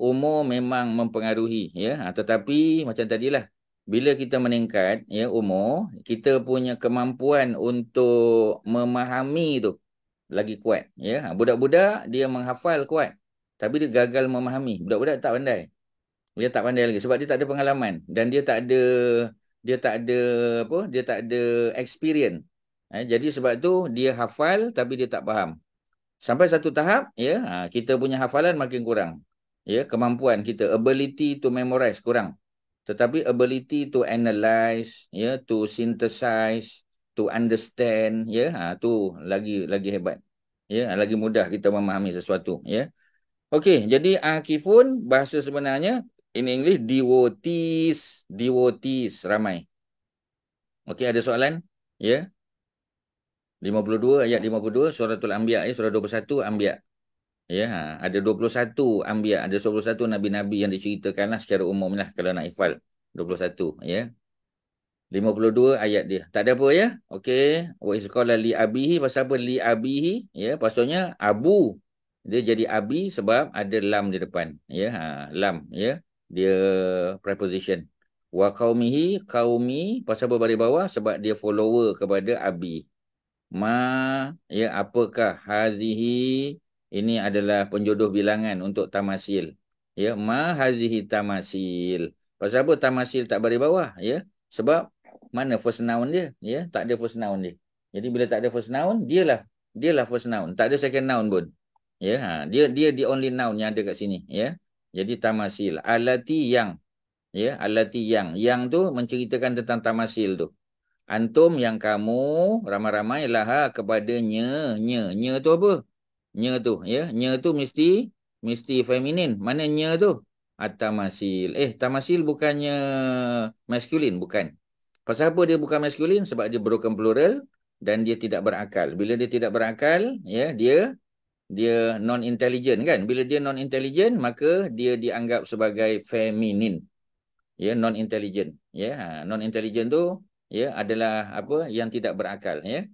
umur memang mempengaruhi, ya. Tetapi macam tadilah, bila kita meningkat, ya, umur, kita punya kemampuan untuk memahami tu lagi kuat, ya. Budak-budak dia menghafal kuat. tapi dia gagal memahami. Budak-budak tak pandai. Dia tak pandai lagi sebab dia tak ada pengalaman dan dia tak ada apa? Dia tak ada experience. Jadi sebab tu dia hafal tapi dia tak faham. Sampai satu tahap ya, kita punya hafalan makin kurang. Ya, kemampuan kita, ability to memorize kurang. Tetapi ability to analyze, ya, to synthesize, to understand, ya, tu lagi hebat. Ya, lagi mudah kita memahami sesuatu, ya. Okey, jadi akifun bahasa sebenarnya in English devotees ramai. Okey, ada soalan? Ya. 52 ayat 52 suratul Anbiya, surah 21 Anbiya. Ya, ada 21 Anbiya, ada 21 nabi-nabi yang diceritakanlah secara umum lah kalau nak hafal. 21, ya. 52 ayat dia. Tak ada apa ya? Okey. Wa isqala li abihi, pasal apa li abihi? Ya, pasalnya abu. Dia jadi abi sebab ada lam di depan, ya. Lam, ya. Dia preposition. Wa qaumihi, qaumi, pasal apa baris bawah? Sebab dia follower kepada abi. Ya, apakah hazihi? Ini adalah penjodoh bilangan untuk tamasil. Ya, hazihi tamasil. Pasal apa tamasil tak baris bawah? Ya, sebab mana first noun dia? Ya, tak ada first noun dia. Jadi bila tak ada first noun, dialah first noun. Tak ada second noun pun. Ya, dia the only noun yang ada kat sini. Ya, jadi tamasil. Alati yang. Ya, alati yang. Yang tu menceritakan tentang tamasil tu. Antum yang kamu ramai-ramai laha kepadanya. Nya tu apa? Nya tu, ya. Nya tu mesti feminin. Mana nya tu? Tamasil. Tamasil bukannya maskulin, bukan. Pasal apa dia bukan maskulin? Sebab dia broken plural dan dia tidak berakal. Bila dia tidak berakal, ya, dia non-intelligent kan? Bila dia non-intelligent, maka dia dianggap sebagai feminin. Ya, non-intelligent. Ya, non-intelligent tu ya adalah apa yang tidak berakal, ya.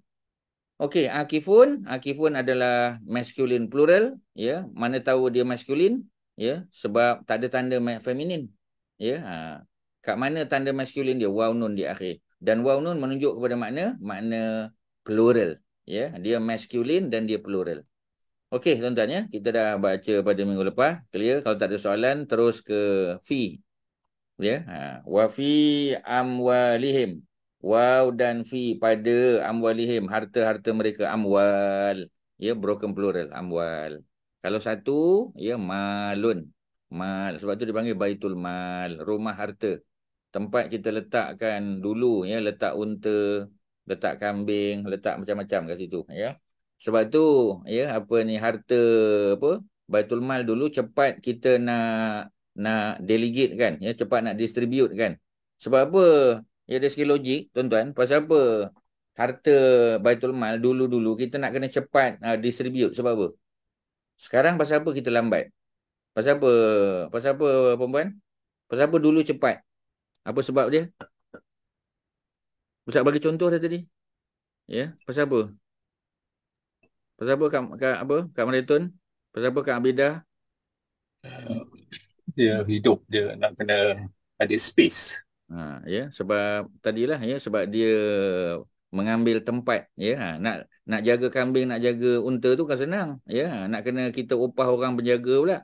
Okey, akifun adalah masculine plural, ya. Mana tahu dia masculine, ya, sebab tak ada tanda feminin. Ya, kat mana tanda masculine dia? Waw nun di akhir. Dan waw nun menunjuk kepada makna plural, ya. Dia masculine dan dia plural. Okey, tuan-tuan, ya. Kita dah baca pada minggu lepas. Clear? Kalau tak ada soalan, terus ke fi. Ya, wa fi amwalihim. Waw dan fi pada amwalihim, harta-harta mereka, amwal. Ya, broken plural, amwal. Kalau satu, ya, malun. Mal, sebab tu dipanggil baitul mal, rumah harta. Tempat kita letakkan dulu, ya, letak unta, letak kambing, letak macam-macam kat situ, ya. Sebab tu, ya, apa ni, harta, apa, baitul mal dulu cepat kita nak delegate kan, ya, cepat nak distribute kan. Sebab apa? Ya, dari segi logik, tuan-tuan, pasal apa harta baitul mal dulu-dulu kita nak kena cepat distribute? Sebab apa? Sekarang pasal apa kita lambat? Pasal apa? Pasal apa, perempuan? Pasal apa dulu cepat? Apa sebab dia? Ustaz bagi contoh dah tadi. Ya, pasal apa? Pasal apa Kak Maritun? Pasal apa Kak Abidah? Dia hidup, dia nak kena ada space. Ya, sebab tadilah, ya, sebab dia mengambil tempat, ya. Nak jaga kambing, nak jaga unta tu kan senang, ya. Nak kena kita upah orang penjaga pula.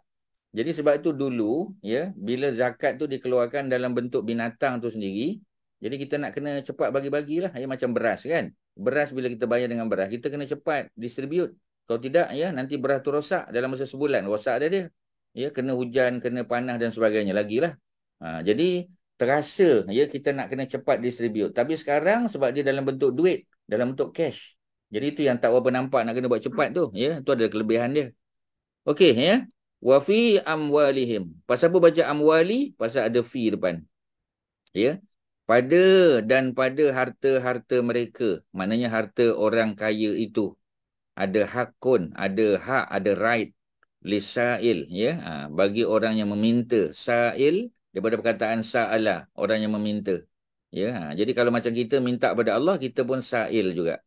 Jadi sebab itu dulu, ya, bila zakat tu dikeluarkan dalam bentuk binatang tu sendiri, jadi kita nak kena cepat bagi-bagilah, ya, macam beras kan. Beras bila kita bayar dengan beras, kita kena cepat distribute. Kalau tidak, ya, nanti beras tu rosak dalam masa sebulan, rosak dia. Ya, kena hujan, kena panas dan sebagainya lagilah. Jadi terasa, ya, kita nak kena cepat distribute. Tapi sekarang sebab dia dalam bentuk duit, dalam bentuk cash. Jadi itu yang tak berapa nampak nak kena buat cepat tu, ya. Itu ada kelebihan dia. Okey, ya. Wa fi amwalihim. Pasal apa baca amwali? Pasal ada fi depan. Ya. Pada harta-harta mereka. Maknanya harta orang kaya itu. Ada hakun, ada hak, ada right. Lisail, ya. Bagi orang yang meminta. Sail daripada perkataan sa'ala, orang yang meminta. Ya. Jadi kalau macam kita minta pada Allah, kita pun sa'il juga.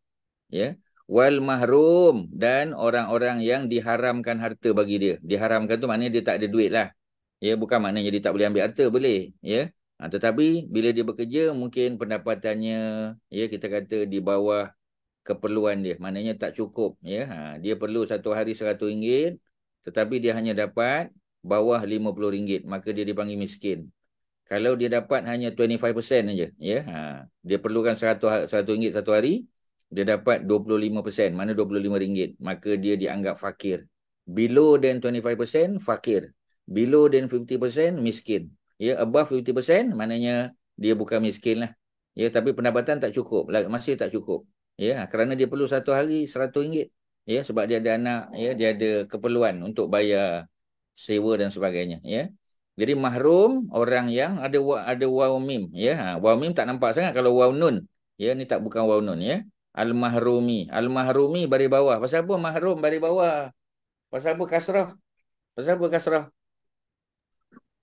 Ya. Wal mahrum, dan orang-orang yang diharamkan harta bagi dia. Diharamkan tu maknanya dia tak ada duit lah. Ya, bukan maknanya dia tak boleh ambil harta, boleh. Ya. Tetapi bila dia bekerja, mungkin pendapatannya, ya, kita kata di bawah keperluan dia. Maknanya tak cukup. Ya. Dia perlu satu hari RM100. tetapi dia hanya dapat bawah RM50, maka dia dipanggil miskin. Kalau dia dapat hanya 25% saja, ya, dia perlukan RM100 satu hari, dia dapat 25%, mana RM25, maka dia dianggap fakir. Below than 25% fakir. Below than 50% miskin. Ya, above 50% maknanya dia bukan miskin lah. Ya, tapi pendapatan tak cukup, masih tak cukup. Ya, kerana dia perlu satu hari RM100. Ya, sebab dia ada anak, ya, dia ada keperluan untuk bayar sewa dan sebagainya, ya. Jadi mahrum orang yang ada waw mim, ya. Waw mim tak nampak sangat kalau waw nun. Ya, ni tak bukan waw nun, ya. Al-mahrumi. Al-mahrumi baris bawah. Pasal apa mahrum baris bawah? Pasal apa kasrah? Pasal apa kasrah?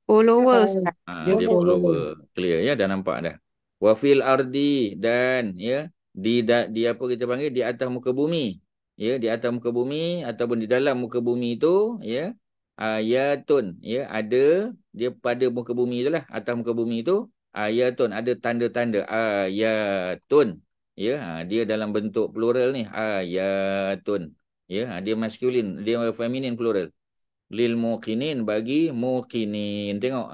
Follower, Ustaz. Dia follower. Clear, ya, dah nampak dah. Wa fil ardi, dan ya di apa kita panggil, di atas muka bumi. Ya, di atas muka bumi ataupun di dalam muka bumi itu, ya, ayatun, ya, ada dia pada muka bumi itulah, atas muka bumi itu ayatun, ada tanda-tanda ayatun, ya, dia dalam bentuk plural ni, ayatun, ya, dia maskulin, dia feminin plural. Lil muqinin, bagi muqinin. Tengok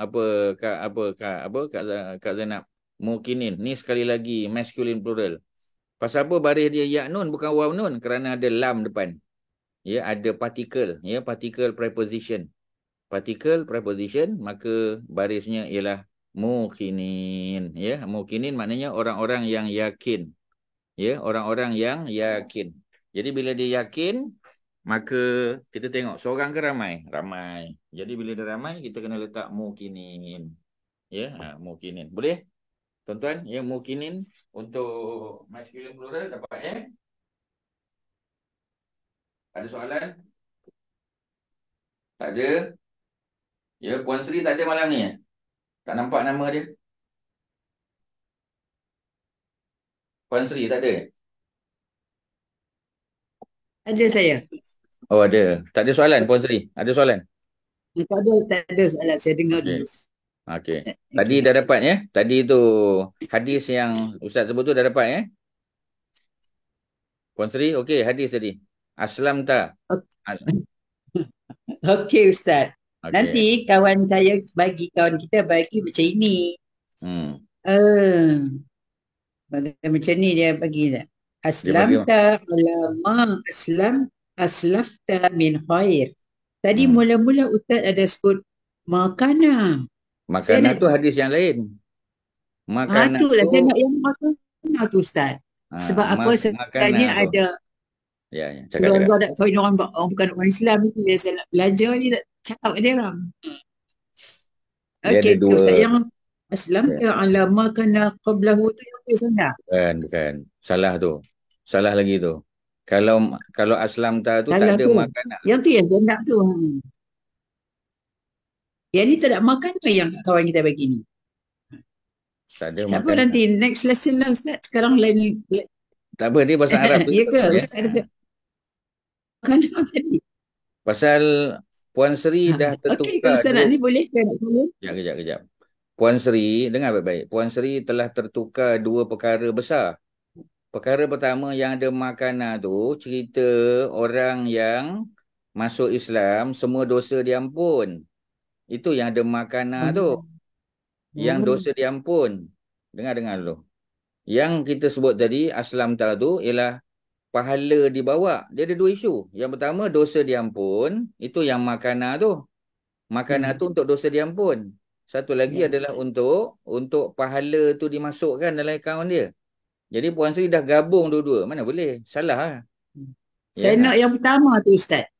Kak Zainab, muqinin ni sekali lagi masculine plural. Pasal apa baris dia ya nun bukan waw nun? Kerana ada lam depan. Ya, ada particle, ya, particle preposition. Particle preposition, maka barisnya ialah muqinin, ya. Muqinin maknanya orang-orang yang yakin. Ya, orang-orang yang yakin. Jadi bila dia yakin, maka kita tengok seorang ke ramai? Ramai. Jadi bila dia ramai, kita kena letak muqinin. Ya, muqinin. Boleh? Tuan-tuan, ya, muqinin untuk masculine plural dapat, ya? Ada soalan? Tak ada? Ya, Puan Sri tak ada malam ni, ya? Tak nampak nama dia? Puan Sri tak ada? Ada saya. Oh, ada. Tak ada soalan, Puan Sri? Ada soalan? Tak ada soalan. Saya dengar dulu. Okey. Tadi dah dapat, ya? Tadi tu hadis yang Ustaz sebut tu dah dapat, ya? Puan Sri, okey, hadis tadi. Aslam tak? Okey, Ustaz. Okey. Nanti kawan kita bagi macam ini. Macam ni dia bagi. Aslamta ulama aslafta min khair. Tadi mula-mula Ustaz ada sebut makanan. Makanan tu hadis yang lain. Makanan itulah tu, saya nak yang makanan tu, Ustaz. Sebab apa sebenarnya tu ada ya, cakap orang bukan orang Islam itu dia saya nak belajar ni nak cakap dia orang. Dia Okey, ada dua. Ustaz, yang aslamta ala ma kana qablahu tu yang sana. Bukan. Salah tu. Salah lagi tu. Kalau aslamta tu Salah tak ada tu. makanan. Yang tu yang saya nak tu. Yang ni tak ada makan tu yang kawan kita bagi ni. Tak ada Tak apa, makanan. nanti next lesson lah, Ustaz. Sekarang lain. Tak apa, dia pasal Arab tu. Ya ke? Ya. Ustaz ada makanan tadi. Pasal Puan Sri dah Okey, tertukar. kalau Ustaz nak ni boleh ke? Nak tolong? Kejap. Puan Sri, dengar baik-baik. Puan Sri telah tertukar dua perkara besar. Perkara pertama yang ada makanan tu, cerita orang yang masuk Islam, semua dosa diampun. Itu yang ada makanan tu. Yang dosa diampun. Dengar dulu. Yang kita sebut tadi, aslam tu ialah pahala dibawa. Dia ada dua isu. Yang pertama, dosa diampun. Itu yang makanan tu. Makanan tu untuk dosa diampun. Satu lagi adalah untuk pahala tu dimasukkan dalam akaun dia. Jadi Puan Sri dah gabung dua-dua. Mana boleh? Salah lah. Saya nak yang pertama tu, Ustaz.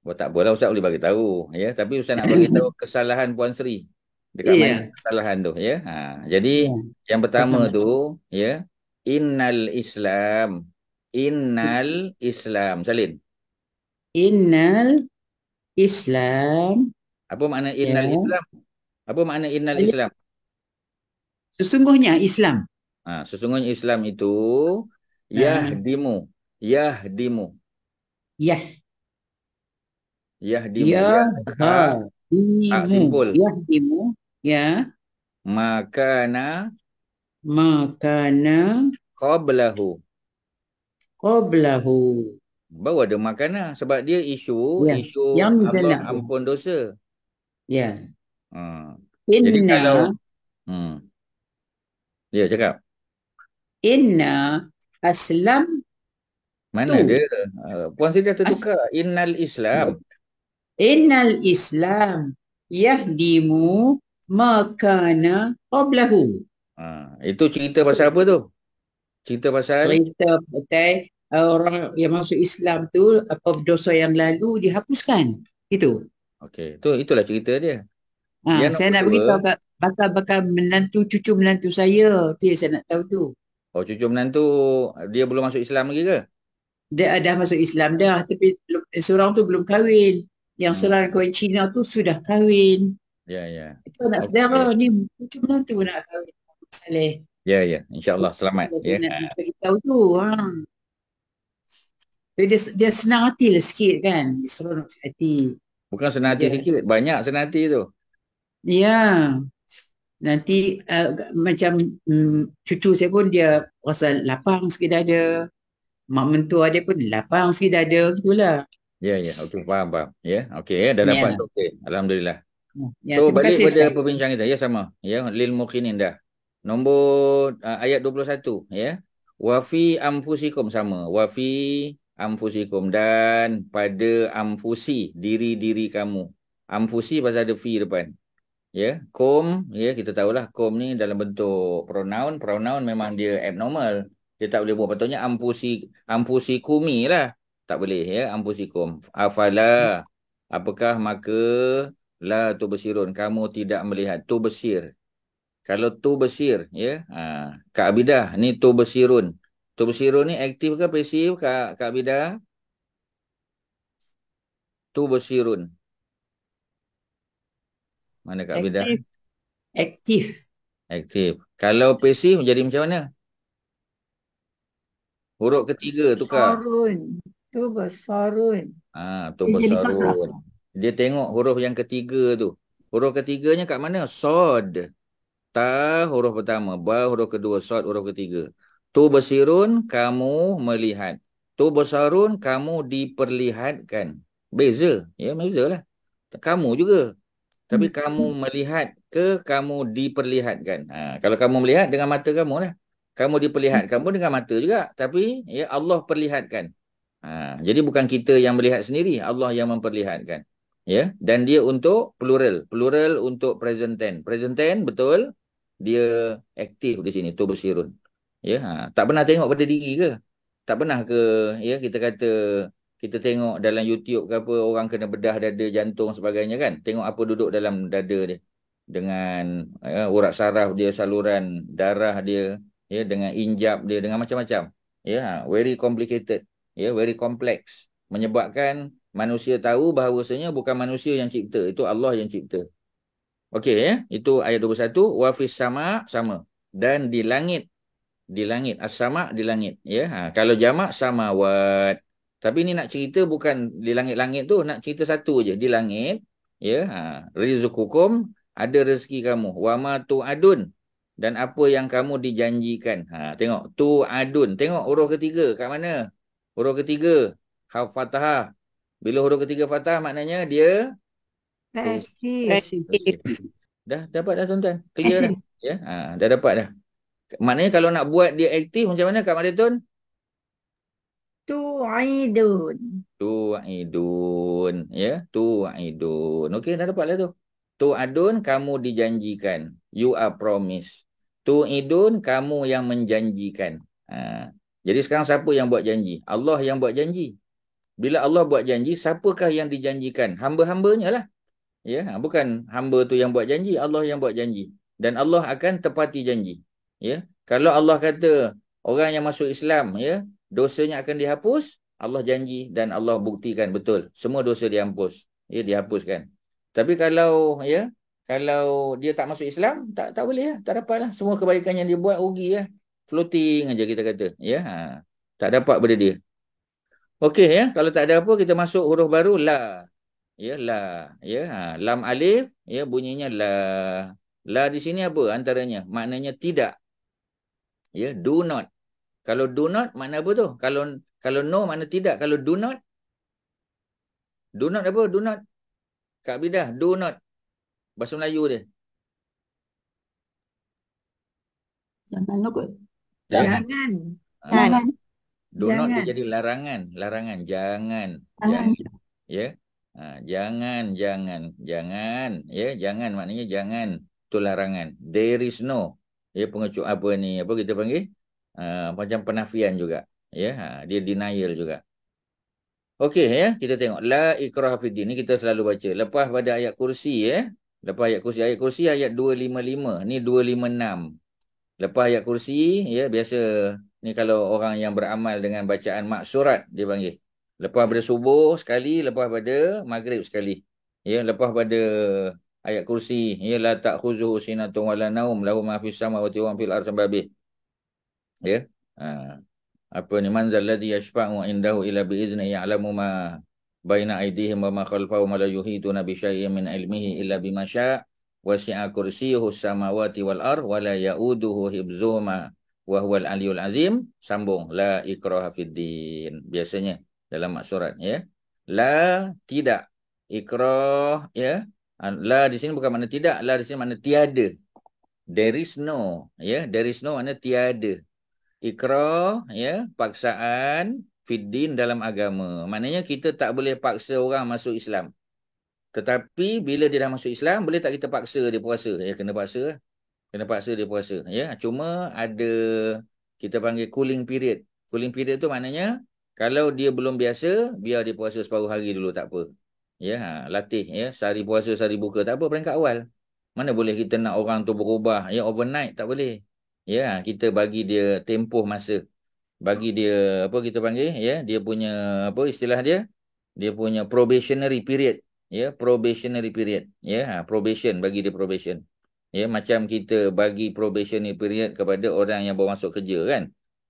Tak boleh, Ustaz boleh bagi tahu, ya. Tapi Ustaz nak bagi tahu kesalahan Puan Sri. Dekat mana kesalahan tu, ya. Jadi yang pertama tu, ya, innal Islam. Salin. Innal Islam. Apa makna innal Islam? Apa makna innal Islam? Sesungguhnya Islam. Sesungguhnya Islam itu yahdimu. Yahdimu. Ya. Makana qablahu. Baru ada makanan. Sebab dia isu Ya. Yang ni saya Allah nak tu. ampun dosa. Ya. Jadi Inna kalau dia cakap aslam mana tu. dia? Puan Siti dah tertukar. Innal Islam. Innal Islam yahdimu makana qablahu. Itu cerita pasal apa tu? Cerita pasal Cerita pasal orang yang masuk Islam tu apa dosa yang lalu dihapuskan. Itu. okey, itulah cerita dia. Yang Saya nak nombor beritahu dua, bakal menantu cucu menantu saya. Tu yang saya nak tahu tu. cucu menantu dia belum masuk Islam lagi ke? Dia dah masuk Islam dah, tapi seorang tu belum kahwin. Yang seorang kahwin Cina tu sudah kahwin. Ya. Itu nak saudara ni cucu menantu nak kahwin. Saleh. Ya. InsyaAllah selamat. Dia nak beritahu tu. Dia senang hati lah sikit kan. Dia seronok hati. Bukan senang hati sikit, banyak senang hati tu. Ya. Nanti macam cucu saya pun dia rasa lapang sikit dada. Mak mentua dia pun lapang sikit dada. Gitulah. Ya. Okey, faham. Ya, okey, dah dapat tu. Okay. Alhamdulillah. Ya, So, terima balik kasih, pada Ustaz. perbincangan kita. Ya, sama. Ya, lil muqinin dah. Nombor ayat 21. Ya. Wa fi anfusikum sama. Wa fi anfusikum dan pada anfusi, diri-diri kamu. Anfusi pasal ada fi depan. Ya, kum, ya kita tahulah kum ni dalam bentuk pronoun. Pronoun memang dia abnormal. Dia tak boleh buat. Patutnya ampusikumi lah. Tak boleh ya, ampusikum. Afala, apakah maka la tu bersirun, kamu tidak melihat. Tu bersir. Kalau tu bersir ya, Kak Abidah ni tu bersirun. Tu bersirun ni aktif ke pasif Kak Abidah? Tu bersirun. Mana Kak Abidah? Aktif. Kalau pasif jadi macam mana? Huruf ketiga tukar. Tu bersarun. Tu bersarun. Dia tengok huruf yang ketiga tu. Huruf ketiganya kat mana? Sod. Ta huruf pertama. Ba huruf kedua. Sod huruf ketiga. Tu bersirun, kamu melihat. Tu bersarun, kamu diperlihatkan. Beza. Ya, beza lah. Kamu juga. Tapi kamu melihat ke kamu diperlihatkan. Kalau kamu melihat dengan mata kamu lah. Kamu diperlihat. Kamu dengan mata juga. Tapi ya Allah perlihatkan. Jadi bukan kita yang melihat sendiri. Allah yang memperlihatkan. Ya. Dan dia untuk plural. Plural untuk present tense. Present tense betul. Dia aktif di sini. Tu bersirun. Ya. Tak pernah tengok pada diri ke? Tak pernah ke ya kita kata kita tengok dalam YouTube ke apa orang kena bedah dada jantung sebagainya kan. Tengok apa duduk dalam dada dia. Dengan urat saraf dia, saluran darah dia, ya, dengan injap dia, dengan macam-macam. Ya, very complicated. Ya, very complex. Menyebabkan manusia tahu bahawasanya bukan manusia yang cipta. Itu Allah yang cipta. Okey ya. Itu ayat 21. Wa fis sama sama. Dan di langit. Di langit. As-sama di langit. Ya. Kalau jamak samawat. Tapi ni nak cerita bukan di langit-langit tu. Nak cerita satu je. Di langit. Ya. Rizqukum. Ada rezeki kamu. Wa ma tu'adun. Dan apa yang kamu dijanjikan. Tengok. Tu'adun. Tengok huruf ketiga. Kat mana? Huruf ketiga. Huruf fathah. Bila huruf ketiga fathah maknanya dia Pasif. dah dapat dah tuan-tuan. Clear dah. Ya. Dah dapat dah. Maknanya kalau nak buat dia aktif macam mana Kak Maritun? Tu'idun. Tu'idun. Ya. Tu'idun. Okey, dah dapat lah tu. Tu'adun, kamu dijanjikan. You are promised. Tu'idun, kamu yang menjanjikan. Jadi sekarang siapa yang buat janji? Allah yang buat janji. Bila Allah buat janji, siapakah yang dijanjikan? Hamba-hambanya lah. Ya, bukan hamba tu yang buat janji, Allah yang buat janji. Dan Allah akan tepati janji. Ya. Kalau Allah kata orang yang masuk Islam, ya, dosanya akan dihapus, Allah janji dan Allah buktikan betul. Semua dosa dihapus. Ya, dihapuskan. Tapi kalau kalau dia tak masuk Islam, tak boleh lah, tak dapat lah. Semua kebaikan yang dia buat rugi lah. Floating aja kita kata. Ya, tak dapat pada dia. Okey ya, kalau tak ada apa kita masuk huruf baru la. Ya, la. Ya, lam alif ya bunyinya la. La di sini apa antaranya? Maknanya tidak. Ya, do not. Kalau do not makna apa tu? Kalau no makna tidak. Kalau do not apa? Do not. Kak Bidah, do not. Bahasa Melayu dia. Jangan kot. Jangan. Jangan. Ha. Jangan. Do not dia Jangan. jadi larangan. Larangan. Jangan. Jangan. Ya. Jangan. Ya, jangan maknanya jangan. Itu larangan. There is no. Ya, pengecualian apa ni? Apa kita panggil? Macam penafian juga. Ya, dia denial juga. Okey ya, kita tengok la ikraha fid din ni kita selalu baca. Lepas pada ayat kursi ya. Lepas ayat kursi ayat 255. Ni 256. Lepas ayat kursi ya, biasa ni kalau orang yang beramal dengan bacaan maksurat dia panggil. Lepas pada subuh sekali, lepas pada maghrib sekali. Ya, lepas pada ayat kursi ya la ta'khuzuhu sinatun wala naum lahu ma fis samawati wa ma fil ardi sampai habis. Ya. Apa ni man zalladhi yashfa'u indahu illa bi izni ya'lamu ma baina aydihim wa ma khalfahum wa la yuhituna bi syai'in min ilmihi illa bima syaa' wasi'a kursiyyuhu samawati wal ard wa la ya'uduhu hibzuhuma wa huwal aliyyul azim. Sambung la ikraha fid din. Biasanya dalam maksurat ya. La tidak. Ikrah ya. La di sini bukan makna tidak, la di sini makna tiada. There is no ya. There is no makna tiada. Ikrah ya, paksaan fiddin dalam agama. Maknanya kita tak boleh paksa orang masuk Islam. Tetapi bila dia dah masuk Islam, boleh tak kita paksa dia puasa? Ya, kena paksa. Kena paksa dia puasa. Ya, cuma ada kita panggil cooling period. Cooling period tu maknanya kalau dia belum biasa, biar dia puasa separuh hari dulu tak apa. Ya, latih ya, sehari puasa sehari buka tak apa peringkat awal. Mana boleh kita nak orang tu berubah ya overnight, tak boleh. Ya, kita bagi dia tempoh masa. Bagi dia apa kita panggil ya, dia punya apa istilah dia? Dia punya probationary period. Ya, probationary period. Ya, probation, bagi dia probation. Ya, macam kita bagi probationary period kepada orang yang baru masuk kerja kan.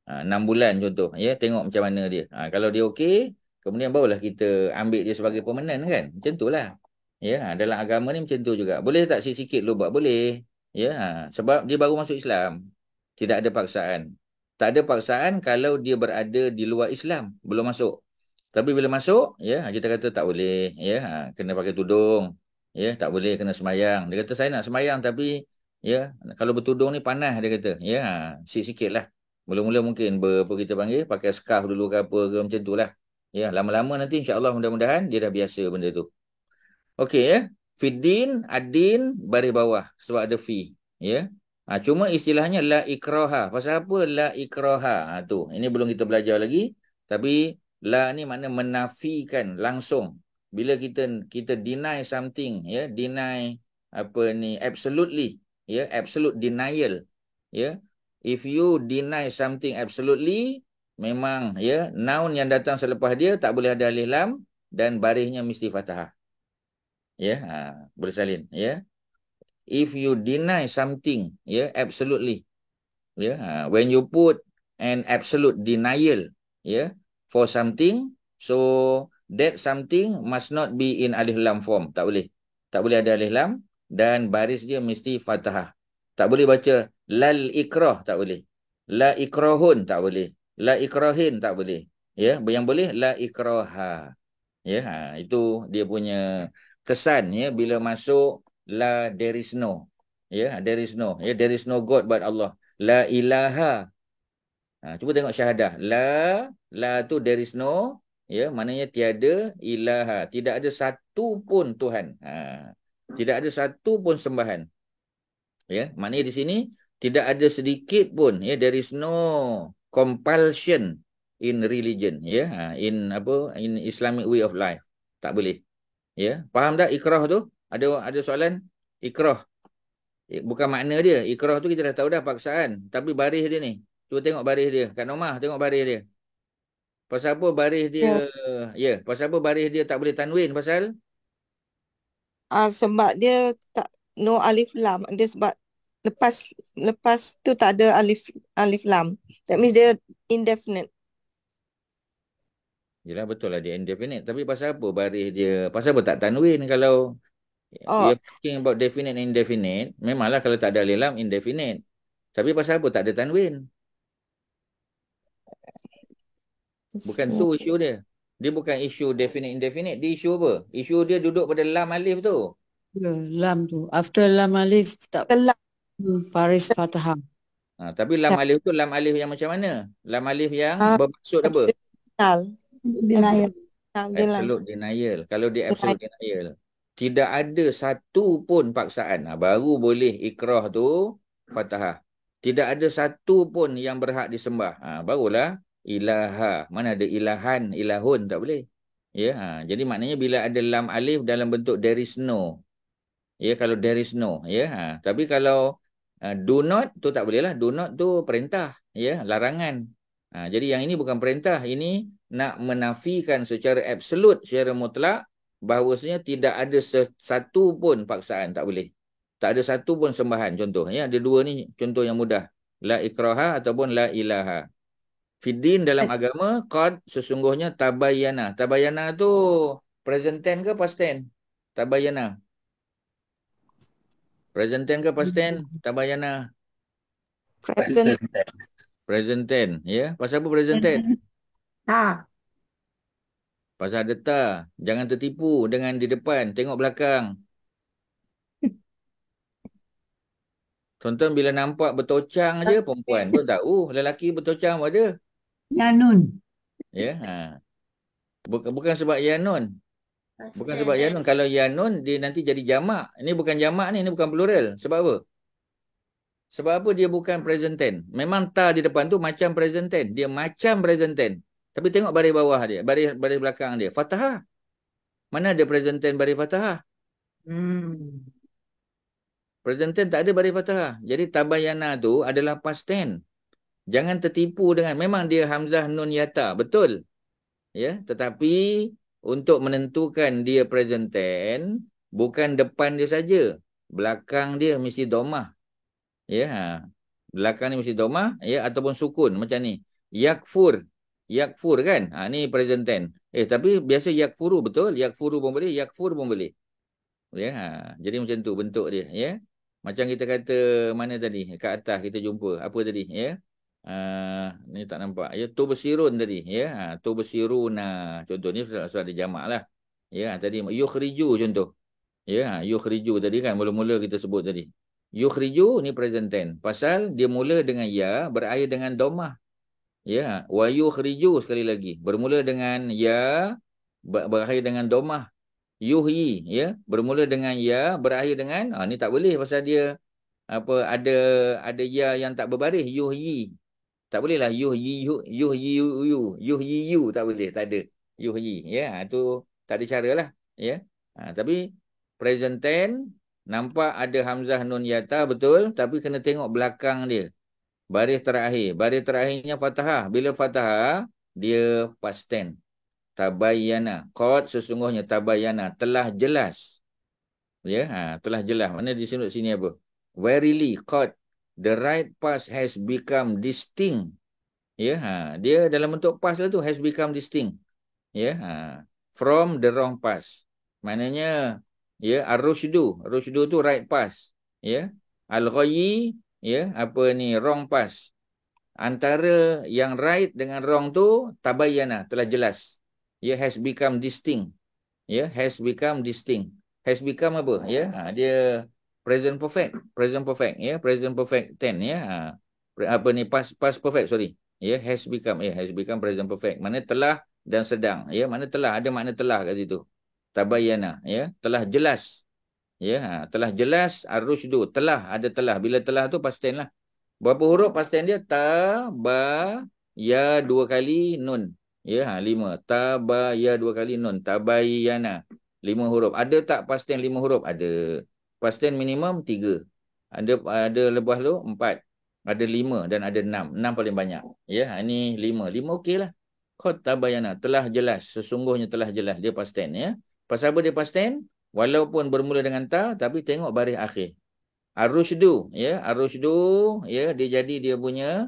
6 bulan contoh. Ya, tengok macam mana dia. Kalau dia okey, kemudian barulah kita ambil dia sebagai permanent kan. Macam itulah. Ya, dalam agama ni macam tu juga. Boleh tak sikit-sikit lu buat? Boleh. Ya, sebab dia baru masuk Islam. Tidak ada paksaan. Tak ada paksaan kalau dia berada di luar Islam. Belum masuk. Tapi bila masuk, ya kita kata tak boleh. Ya, kena pakai tudung. Ya, tak boleh kena semayang. Dia kata saya nak semayang tapi ya kalau bertudung ni panas dia kata. Ya, sikit-sikit lah. Mula-mula mungkin apa kita panggil pakai scarf dulu ke apa ke macam tu lah. Ya, lama-lama nanti insya-Allah mudah-mudahan dia dah biasa benda tu. Okey ya. Fiddin, adin, baris bawah. Sebab ada fi. Ya. Cuma istilahnya la ikraha. Pasal apa la ikraha? Tu. Ini belum kita belajar lagi. Tapi la ni makna menafikan langsung. Bila kita deny something, ya, deny apa ni absolutely, ya, absolute denial, ya. If you deny something absolutely, memang ya noun yang datang selepas dia tak boleh ada alif lam dan barisnya mesti fathah. Ya, bersalin, ya. If you deny something, absolutely, when you put an absolute denial, for something, so that something must not be in alif lam form. Tak boleh ada alif lam dan baris dia mesti fathah. Tak boleh baca lal ikrah, tak boleh. La ikrahun, tak boleh. La ikrahin, tak boleh. Ya, yang boleh la ikraha. Ya, itu dia punya kesan ya bila masuk la there is no. Ya, there is no. Ya, there is no God but Allah. La ilaha. Cuba tengok syahadah. La tu there is no. Ya, maknanya tiada ilaha. Tidak ada satu pun Tuhan. Tidak ada satu pun sembahan. Ya, maknanya di sini tidak ada sedikit pun. Ya, there is no compulsion in religion. Ya, in Islamic way of life. Tak boleh. Ya, faham tak ikrah tu? Ada soalan? Ikrah. Bukan makna dia. Ikrah tu kita dah tahu dah paksaan. Tapi baris dia ni. Cuba tengok baris dia. Kat Nomah tengok baris dia. Pasal apa baris dia? Ya, pasal apa baris dia tak boleh tanwin? Pasal? Sebab dia tak no alif lam. Dia sebab lepas tu tak ada alif lam. That means dia indefinite. Yelah betul lah dia indefinite. Tapi pasal apa baris dia? Pasal apa tak tanwin kalau we are talking about definite and indefinite. Memanglah kalau tak ada alif lam indefinite. Tapi pasal apa tak ada tanwin? Bukan tu isu dia. Dia bukan isu definite indefinite. Dia isu apa? Isu dia duduk pada lam alif tu. Ya, lam tu. After lam alif tak Telah. baris fathah. Tapi lam alif tu lam alif yang macam mana? Lam alif yang bermaksud apa? Absolute Denial. Dia lah. Absolute denial. Kalau dia Denial. absolute denial, tidak ada satu pun paksaan. Baru boleh ikrah tu fathah. Tidak ada satu pun yang berhak disembah. Barulah ilaha. Mana ada ilahan, ilahun, tak boleh. Ya, jadi maknanya bila ada lam alif dalam bentuk there is no. Ya, kalau there is no, ya. Tapi kalau do not tu tak boleh lah. Do not tu perintah, ya, larangan. Jadi yang ini bukan perintah, ini nak menafikan secara absolut, secara mutlak bahawasanya tidak ada satu pun paksaan, tak boleh. Tak ada satu pun sembahan, contoh, ya. Ada dua ni contoh yang mudah. La ikraha ataupun la ilaha. Fiddin dalam agama, qad sesungguhnya tabayyana. Tabayyana tu present tense ke past tense? Tabayyana. Present tense ke past tense? Tabayyana. Present. Present tense, ya. Pasal apa present tense? Pasal ada ta. Jangan tertipu dengan di depan. Tengok belakang. Tonton bila nampak bertocang je perempuan. Tuan tahu lelaki bertocang pun ada. Yanun. Ya. Bukan sebab yanun. Bukan sebab yanun. Kalau yanun dia nanti jadi jamak. Ini bukan jamak ni. Ini bukan plural. Sebab apa? Sebab apa dia bukan present tense? Memang ta di depan tu macam present tense. Dia macam present tense. Tapi tengok baris bawah dia. Baris belakang dia. Fathah. Mana ada present tense baris fathah? Present tense tak ada baris fathah. Jadi tabayyana tu adalah past tense. Jangan tertipu dengan, memang dia hamzah nun yata. Betul. Ya, tetapi untuk menentukan dia present tense, bukan depan dia saja. Belakang dia mesti domah. Ya, belakang ni mesti domah, ya, ataupun sukun macam ni. Yakfur. Yakfur kan? Ni present tense. Tapi biasa yakfuru, betul? Yakfuru pun boleh, yakfur pun boleh. Ya, jadi macam tu bentuk dia, ya. Macam kita kata mana tadi? Kat atas kita jumpa. Apa tadi, ya? Ni tak nampak. Ya, tubsirun tadi, ya. Tubsiruna. Contoh ni soal ada jamak lah. Ya, tadi yukhriju contoh. Ya, yukhriju tadi kan mula-mula kita sebut tadi. Yukhriju ni present tense. Pasal dia mula dengan ya, berakhir dengan domah. Ya, wa yukhriju sekali lagi. Bermula dengan ya, berakhir dengan domah. Yuhyi, ya, bermula dengan ya, berakhir dengan ni tak boleh pasal dia apa ada ya yang tak berbaris. Yuhyi. Tak boleh lah yuhyi yuhyi tak boleh, tak ada. Yuhyi, ya, tu tak ada cara lah, ya. Tapi present tense nampak ada hamzah nun yata, betul, tapi kena tengok belakang dia. Baris terakhir. Baris terakhirnya fathah. Bila fathah, dia past tense. Tabayyana. Qad sesungguhnya tabayyana. Telah jelas. Ya, telah jelas. Mana disebut sini apa? Verily, qad. The right past has become distinct. Ya, dia dalam bentuk past lah tu. Has become distinct. Ya, from the wrong past. Maknanya, ya, ar-rushdu. Rushdu tu right past. Ya, al-ghayyi, ya, apa ni, wrong past. Antara yang right dengan wrong tu tabayyana, telah jelas. Ya, has become distinct. Ya, has become distinct. Has become apa? Ya, dia present perfect. Present perfect, ya, present perfect tense, ya. Apa ni, past perfect, sorry. Ya, has become, ya, has become present perfect. Mana telah dan sedang. Ya, mana telah, ada makna telah kat situ. Tabayyana, ya, telah jelas. Ya, telah jelas ar-rusydu, telah, ada telah. Bila telah tu past tense lah. Berapa huruf past tense dia? Ta, ba, ya 2 kali nun. Ya, 5. Ta, ba, ya 2 kali nun. Tabayyana. 5 huruf. Ada tak past tense 5 huruf? Ada. Past tense minimum 3. Ada lepas tu 4. Ada 5 dan ada 6. 6 paling banyak. Ya, ini 5. 5 okey lah. Qad tabayyana. Telah jelas. Sesungguhnya telah jelas. Dia past tense, ya. Pasal apa dia past tense? Walaupun bermula dengan ta, tapi tengok baris akhir. Ar-rusydu, ya, ar-rusydu, ya, dia jadi dia punya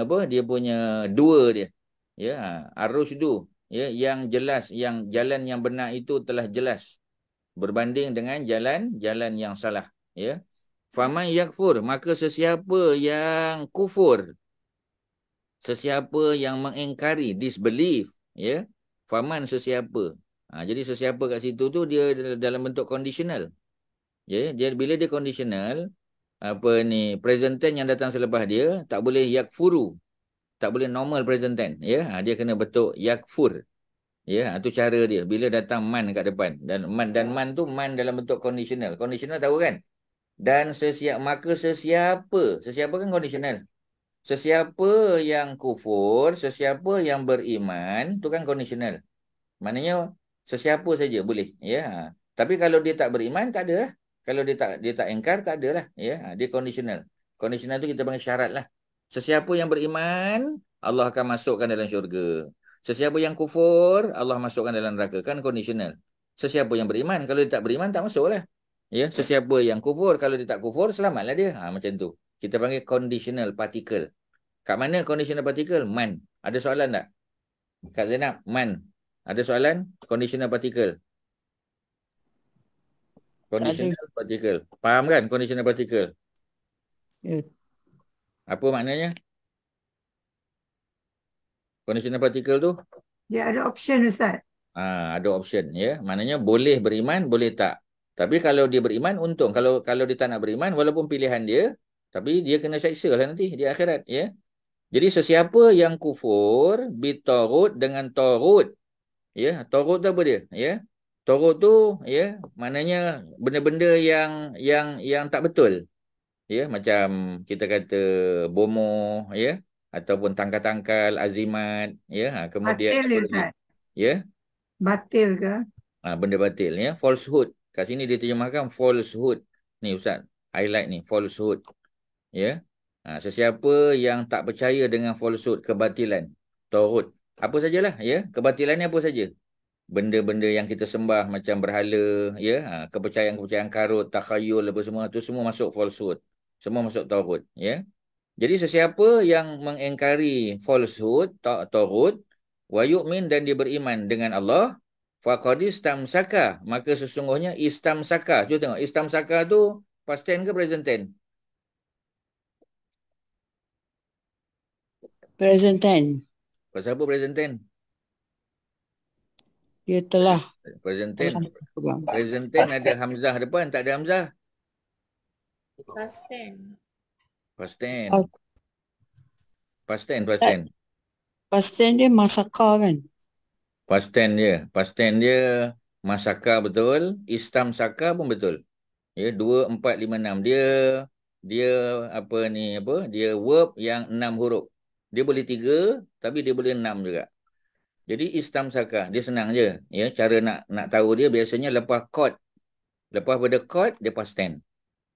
apa? Dia punya dua dia. Ya, ar-rusydu, ya, yang jelas, yang jalan yang benar itu telah jelas berbanding dengan jalan yang salah, ya. Faman yakfur, maka sesiapa yang kufur. sesiapa yang mengingkari, disbelief, ya, faman sesiapa. Jadi sesiapa kat situ tu dia dalam bentuk conditional. Ya, dia bila dia conditional, present tense yang datang selepas dia tak boleh yakfuru, tak boleh normal present tense, ya. Dia kena bentuk yakfur. Ya, itu cara dia bila datang man kat depan. Dan man tu man dalam bentuk conditional. Conditional tahu kan? Dan maka sesiapa kan conditional. Sesiapa yang kufur, sesiapa yang beriman, tu kan conditional. Maknanya sesiapa saja boleh, ya. Tapi kalau dia tak beriman tak ada lah. Kalau dia tak engkar tak ada lah, ya. Dia conditional. Conditional tu kita panggil syarat lah. Sesiapa yang beriman, Allah akan masukkan dalam syurga. Sesiapa yang kufur, Allah masukkan dalam neraka. Kan conditional. Sesiapa yang beriman, kalau dia tak beriman tak masuk lah. Ya, sesiapa yang kufur, kalau dia tak kufur selamatlah dia. Macam tu. Kita panggil conditional particle. Kat mana conditional particle? Man. Ada soalan tak? Kak Zainab, man. Ada soalan? Conditional particle. Tak ada. Conditional particle. Faham kan conditional particle? Ya. Apa maknanya? Conditional particle tu? Dia ada option Ustaz. Ada option, ya. Maknanya boleh beriman, boleh tak. Tapi kalau dia beriman, untung. Kalau dia tak nak beriman, walaupun pilihan dia, tapi dia kena seksa lah nanti di akhirat, ya. Jadi sesiapa yang kufur bitarut dengan tarut, ya, tarut tu apa dia, ya? Tarut tu, ya, maknanya benda-benda yang tak betul. Ya, macam kita kata bomo, ya, ataupun tangkal-tangkal, azimat, ya. Kemudian Batil apa ya lagi? Ustaz. Ya, Batil ke? benda batil, ya. Falsehood. Kat sini dia terjemahkan falsehood. Ni Ustaz, highlight ni, falsehood. Ya. Sesiapa yang tak percaya dengan falsehood, kebatilan, tarut. Apa sajalah, ya. Kebatilan ni apa saja? Benda-benda yang kita sembah macam berhala, ya. Kepercayaan-kepercayaan karut, takhayul, apa semua, tu semua masuk falsehood. Semua masuk tarut, ya. Jadi sesiapa yang mengingkari falsehood, tarut, wa yu'min, dan dia beriman dengan Allah, faqad istamsaka, maka sesungguhnya istamsaka. Cuba tengok, istamsaka tu past tense ke present tense? Present tense. Pasal apa present tense? Dia telah Present tense. pegang. Present tense ada hamzah depan, tak ada hamzah. Past tense. Past tense. Oh. Past tense, past tense. Past tense dia masaka kan? Past tense dia. Past tense dia masaka betul, istamsaka pun betul. Ya, 2, 4, 5, 6. Dia dia verb yang 6 huruf. Dia boleh 3, tapi dia boleh 6 juga. Jadi istamsaka, dia senang je. Ya, cara nak tahu dia biasanya lepas qad. Lepas pada qad, dia past tense.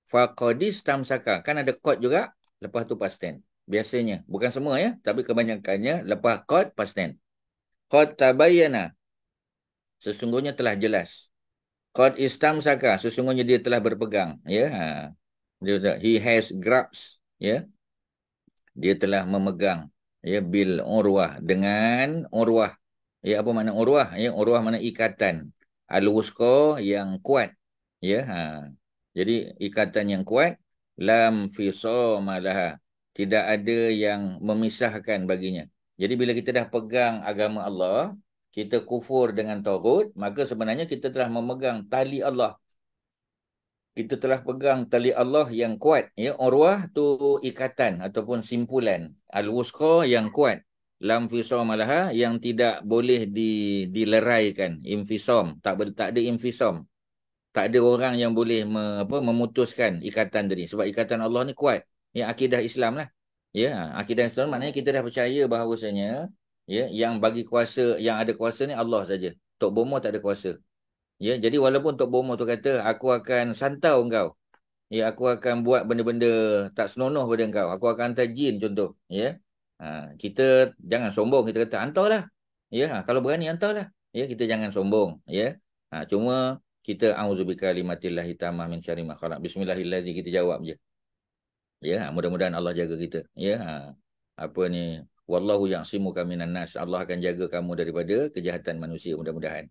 Faqad istamsaka, kan ada qad juga, lepas tu past tense. Biasanya, bukan semua ya, tapi kebanyakannya lepas qad past tense. Qad tabayyana, sesungguhnya telah jelas. Qad istamsaka, sesungguhnya dia telah berpegang, ya. He has grasp, ya. Dia telah memegang, ya, bil urwah, dengan urwah. Ya, apa makna urwah? Ya, urwah makna ikatan. Al-wusqa, yang kuat, ya. Jadi ikatan yang kuat, lam fisama laha, tidak ada yang memisahkan baginya. Jadi bila kita dah pegang agama Allah, kita kufur dengan tagut, maka sebenarnya kita telah memegang tali Allah. Kita telah pegang tali Allah yang kuat. Ya, urwah tu ikatan ataupun simpulan. Al-wusqa, yang kuat. Lam fisam laha, yang tidak boleh dileraikan. Infisam, tak ada infisam. Tak ada orang yang boleh memutuskan ikatan tadi. Sebab ikatan Allah ni kuat. Ya, akidah Islam lah. Ya, akidah Islam maknanya kita dah percaya bahawasanya, ya, yang bagi kuasa, yang ada kuasa ni Allah saja. Tok Bomo tak ada kuasa. Ya, jadi walaupun Tok Bomo tu kata, aku akan santau engkau. Ya, aku akan buat benda-benda tak senonoh pada engkau. Aku akan hantar jin contoh. Ya. Kita jangan sombong. Kita kata, hantarlah. Ya, kalau berani hantarlah. Ya, kita jangan sombong. Ya. Cuma kita auzubillahi kalimatillahi tammah min syarri ma khalaq. Bismillahirrahmanirrahim, kita jawab je. Ya, mudah-mudahan Allah jaga kita. Ya. Apa ni? Wallahu ya'simuka minan nas. Allah akan jaga kamu daripada kejahatan manusia, mudah-mudahan.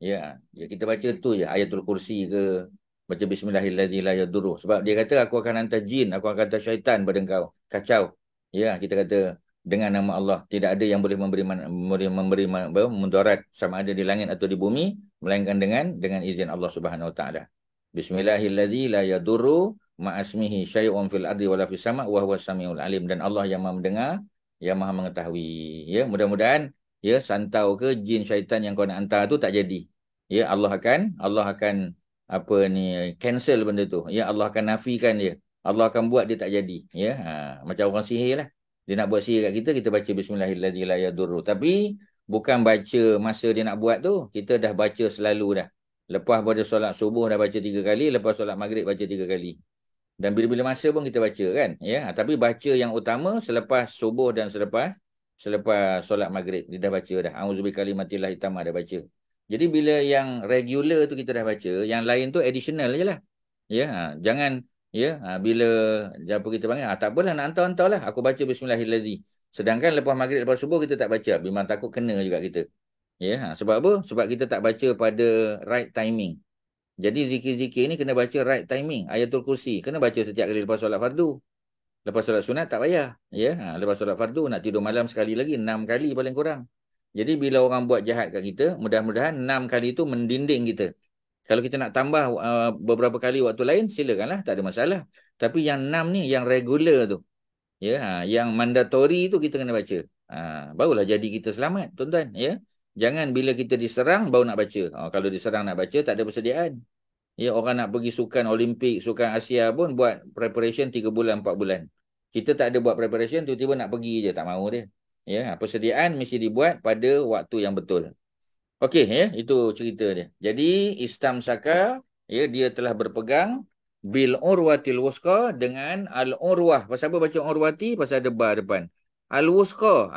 Ya, kita baca tu je, ayatul kursi ke, baca bismillahirrahmanirrahim la yadurruh. Sebab dia kata aku akan hantar jin, aku akan hantar syaitan pada engkau. Kacau. Ya, kita kata dengan nama Allah. Tidak ada yang boleh memberi mudarat sama ada di langit atau di bumi melainkan dengan izin Allah Subhanahu wa taala. Bismillahirrahmanirrahim la yadurru ma'asmihi syai'un fil ardi wala fis sama' wa huwas samiul alim. Dan Allah yang Maha mendengar, yang Maha mengetahui. Ya, mudah-mudahan ya santau ke jin syaitan yang kau nak hantar tu tak jadi. Ya, Allah akan apa ni cancel benda tu. Ya, Allah akan nafikan dia. Allah akan buat dia tak jadi. Ya, macam orang sihir lah. Dia nak buat sihir kat kita baca bismillahirrahmanirrahim la yadurru. Tapi bukan baca masa dia nak buat tu, kita dah baca selalu dah. Lepas pada solat subuh dah baca 3 kali, lepas solat maghrib baca 3 kali. Dan bila-bila masa pun kita baca kan. Ya, tapi baca yang utama selepas subuh dan selepas solat maghrib dia dah baca dah. Auzubi kalimatillahi tamma dah baca. Jadi bila yang regular tu kita dah baca, yang lain tu additional je lah. Ya, jangan ya, bila apa kita panggil, tak apalah nak hantar-hantar lah. Aku baca bismillahirrahmanirrahim. Sedangkan lepas maghrib, lepas subuh kita tak baca. Memang takut kena juga kita. Ya, sebab apa? Sebab kita tak baca pada right timing. Jadi zikir-zikir ni kena baca right timing. Ayatul Kursi kena baca setiap kali lepas solat fardu. Lepas solat sunat tak payah. Ya, lepas solat fardu nak tidur malam sekali lagi, 6 kali paling kurang. Jadi bila orang buat jahat kat kita, mudah-mudahan 6 kali tu mendinding kita. Kalau kita nak tambah beberapa kali waktu lain, silakanlah, tak ada masalah. Tapi yang 6 ni, yang regular tu, ya, yang mandatory tu kita kena baca. Barulah jadi kita selamat, tuan-tuan. Ya, jangan bila kita diserang baru nak baca. Kalau diserang nak baca, tak ada persediaan. Ya, orang nak pergi sukan Olimpik, sukan Asia pun buat preparation 3 bulan, 4 bulan. Kita tak ada buat preparation, tiba-tiba nak pergi je, tak mahu dia. Ya, persediaan mesti dibuat pada waktu yang betul. Okey, ya, itu cerita dia. Jadi istamsaka, ya, dia telah berpegang bil urwatil wusqa dengan al urwah. Pasal apa baca urwati? Pasal ada ba depan. Al wusqa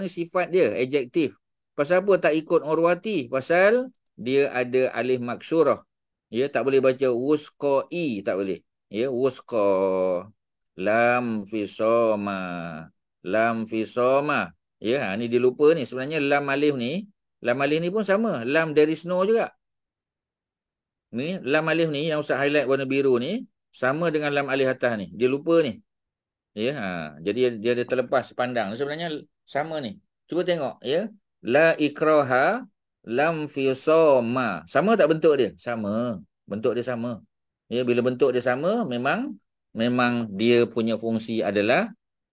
ni sifat dia, adjektif. Pasal apa tak ikut urwati? Pasal dia ada alif maksurah. Ya, tak boleh baca wusqai, tak boleh. Ya, wusqa. Lam fisoma. Lam fisoma. Ya, ni dia lupa ni. Sebenarnya lam alif ni pun sama. Lam there is no juga. Ni, lam alif ni yang Ustaz highlight warna biru ni sama dengan lam alif atas ni. Dia lupa ni. Ya, jadi dia ada terlepas pandang. Sebenarnya sama ni. Cuba tengok, ya. La ikraha lam fisoma. Sama tak bentuk dia? Sama. Bentuk dia sama. Ya, bila bentuk dia sama, memang dia punya fungsi adalah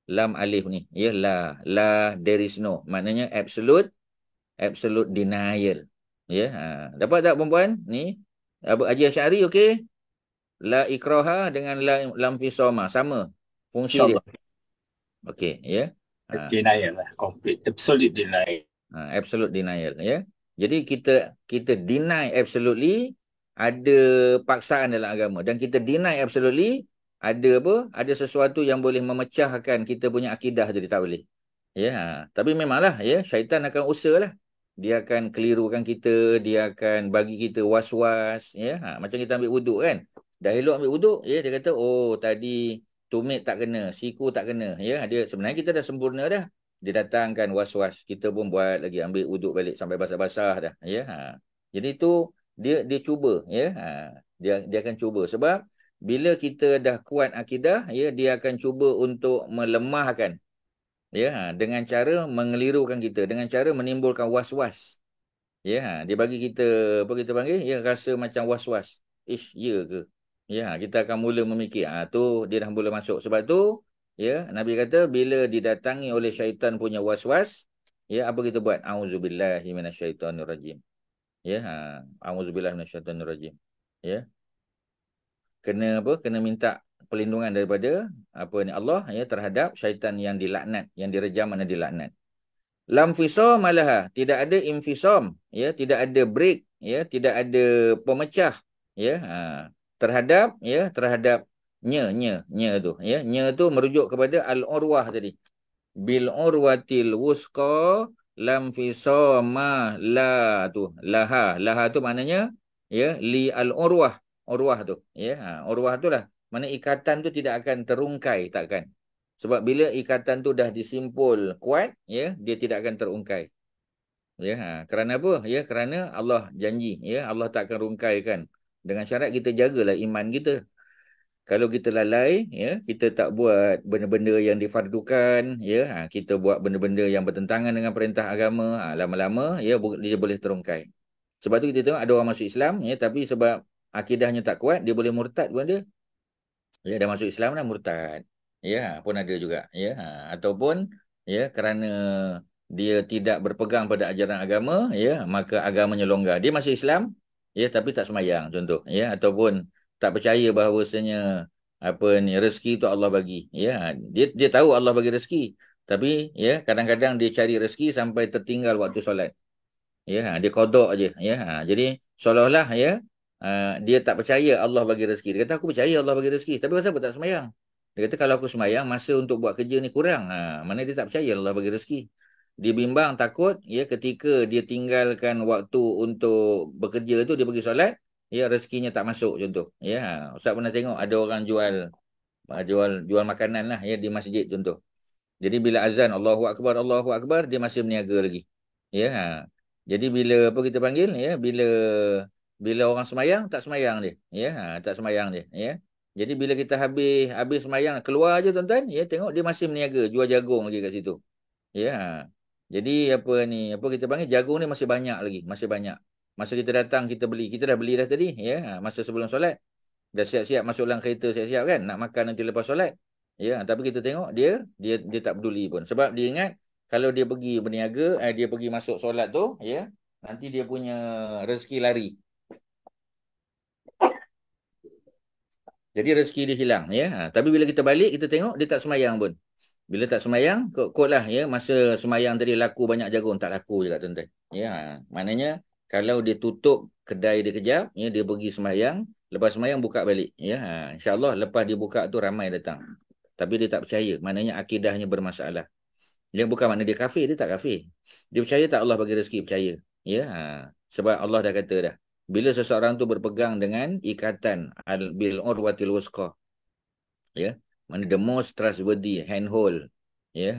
lam alif ni. Ya, la there is no. Maknanya absolute denial. Ya, dapat tak perempuan? Ni Haji Asy'ari okey? La ikraha dengan lam fisoma sama fungsi dia. Okey, ya. Denial lah, complete absolute denial. Absolute denial, ya. Jadi kita deny absolutely ada paksaan dalam agama, dan kita deny absolutely ada apa? Ada sesuatu yang boleh memecahkan kita punya akidah jadi tak boleh. Ya, tapi memanglah ya, syaitan akan usahalah. Dia akan kelirukan kita, dia akan bagi kita was-was, ya. Macam kita ambil wuduk kan. Dah elok ambil wuduk, ya, dia kata, "Oh, tadi tumit tak kena, siku tak kena." Ya, dia sebenarnya kita dah sempurna dah. Dia datangkan was-was, kita pun buat lagi, ambil wuduk balik sampai basah-basah dah, ya. Jadi tu dia cuba, ya. Dia akan cuba sebab bila kita dah kuat akidah, ya, dia akan cuba untuk melemahkan, ya, dengan cara mengelirukan kita, dengan cara menimbulkan was-was. Ya, dia bagi kita apa kita panggil, ya, rasa macam was-was. Ya ke? Ya, kita akan mula memikir, tu dia dah mula masuk. Sebab tu, ya, Nabi kata bila didatangi oleh syaitan punya was-was, ya, apa kita buat? Auzubillahi minasyaitonirrajim. Ya, auzubillahi minasyaitonirrajim. Ya. Kena apa? Kena minta perlindungan daripada apa ni Allah, ya, terhadap syaitan yang dilaknat, yang direjam dan dilaknat. Lam fisam malaha, tidak ada infisam, ya, tidak ada break, ya, tidak ada pemecah, ya, terhadap nya tu, ya, nya tu merujuk kepada al urwah tadi. Bil urwatil wusqa lam fisama la tu, laha tu maknanya, ya, li al urwah tu, ya, urwah tu lah, mana ikatan tu tidak akan terungkai, takkan. Sebab bila ikatan tu dah disimpul kuat, ya, dia tidak akan terungkai. Ya, kerana apa? Ya, kerana Allah janji, ya, Allah tak akan rungkaikan. Dengan syarat kita jagalah iman kita. Kalau kita lalai, ya, kita tak buat benda-benda yang difardukan, ya, kita buat benda-benda yang bertentangan dengan perintah agama, lama-lama ya dia boleh terungkai. Sebab tu kita tengok ada orang masuk Islam, ya, tapi sebab akidahnya tak kuat, dia boleh murtad pun ada. Ya, dah masuk Islam dah murtad. Ya, pun ada juga, ya. Ataupun ya kerana dia tidak berpegang pada ajaran agama, ya, maka agamanya longgar. Dia masuk Islam, ya, tapi tak semayang contoh, ya, ataupun tak percaya bahawasanya apa ni rezeki tu Allah bagi, ya. Dia tahu Allah bagi rezeki, tapi ya kadang-kadang dia cari rezeki sampai tertinggal waktu solat. Ya, dia kodok aje, ya. Jadi seolah-olah ya dia tak percaya Allah bagi rezeki. Dia kata aku percaya Allah bagi rezeki, tapi kenapa tak semayang? Dia kata kalau aku semayang masa untuk buat kerja ni kurang. Mana dia tak percaya Allah bagi rezeki. Dia bimbang takut ya ketika dia tinggalkan waktu untuk bekerja tu dia pergi solat, ya rezekinya tak masuk contoh. Ya, Ustaz pernah tengok ada orang jual makanan lah ya di masjid contoh. Jadi bila azan Allahu Akbar, dia masih berniaga lagi. Ya. Jadi bila apa kita panggil ya, bila orang semayang tak semayang dia. Ya, tak semayang dia, ya. Jadi bila kita habis semayang keluar aje tuan-tuan, ya tengok dia masih berniaga, jual jagung lagi kat situ. Ya. Jadi apa ni, apa kita panggil jagung ni masih banyak lagi, masih banyak. Masa kita datang kita beli, kita dah beli dah tadi, ya. Masa sebelum solat dah siap-siap masuk dalam kereta siap-siap kan nak makan nanti lepas solat. Ya, tapi kita tengok dia tak peduli pun sebab dia ingat kalau dia pergi berniaga, dia pergi masuk solat tu, ya, nanti dia punya rezeki lari. Jadi rezeki dia hilang, ya. Tapi bila kita balik kita tengok dia tak semayang pun. Bila tak semayang, kot lah ya masa semayang tadi laku banyak jagung, tak laku juga tuan-tuan. Ya, maknanya kalau dia tutup kedai dia kejap, ya dia pergi semayang, lepas semayang buka balik, ya. Insya-Allah lepas dia buka tu ramai datang. Tapi dia tak percaya, maknanya akidahnya bermasalah. Dia bukan makna dia kafir, dia tak kafir. Dia percaya tak Allah bagi rezeki, percaya. Ya, sebab Allah dah kata dah. Bila seseorang tu berpegang dengan ikatan bil urwatil wusqa, ya, mana the most trustworthy handhold, ya,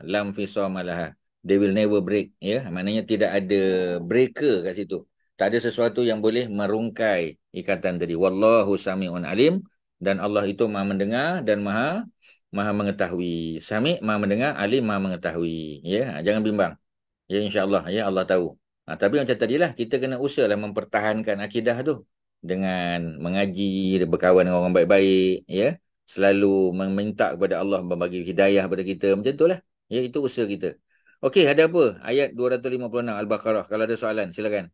lam fisamalah, they will never break, ya, maknanya tidak ada breaker kat situ. Tak ada sesuatu yang boleh merungkai ikatan tadi. Wallahu sami'un alim, dan Allah itu Maha mendengar dan Maha mengetahui. Sami' Maha mendengar, alim Maha mengetahui, ya. Jangan bimbang. Ya, insya-Allah, ya, Allah tahu. Tapi macam tadilah kita kena usahalah mempertahankan akidah tu dengan mengaji, berkawan dengan orang baik-baik, ya. Selalu meminta kepada Allah membagi hidayah kepada kita, macam itulah. Ya, itu usaha kita. Okey, ada apa? Ayat 256 Al-Baqarah. Kalau ada soalan, silakan.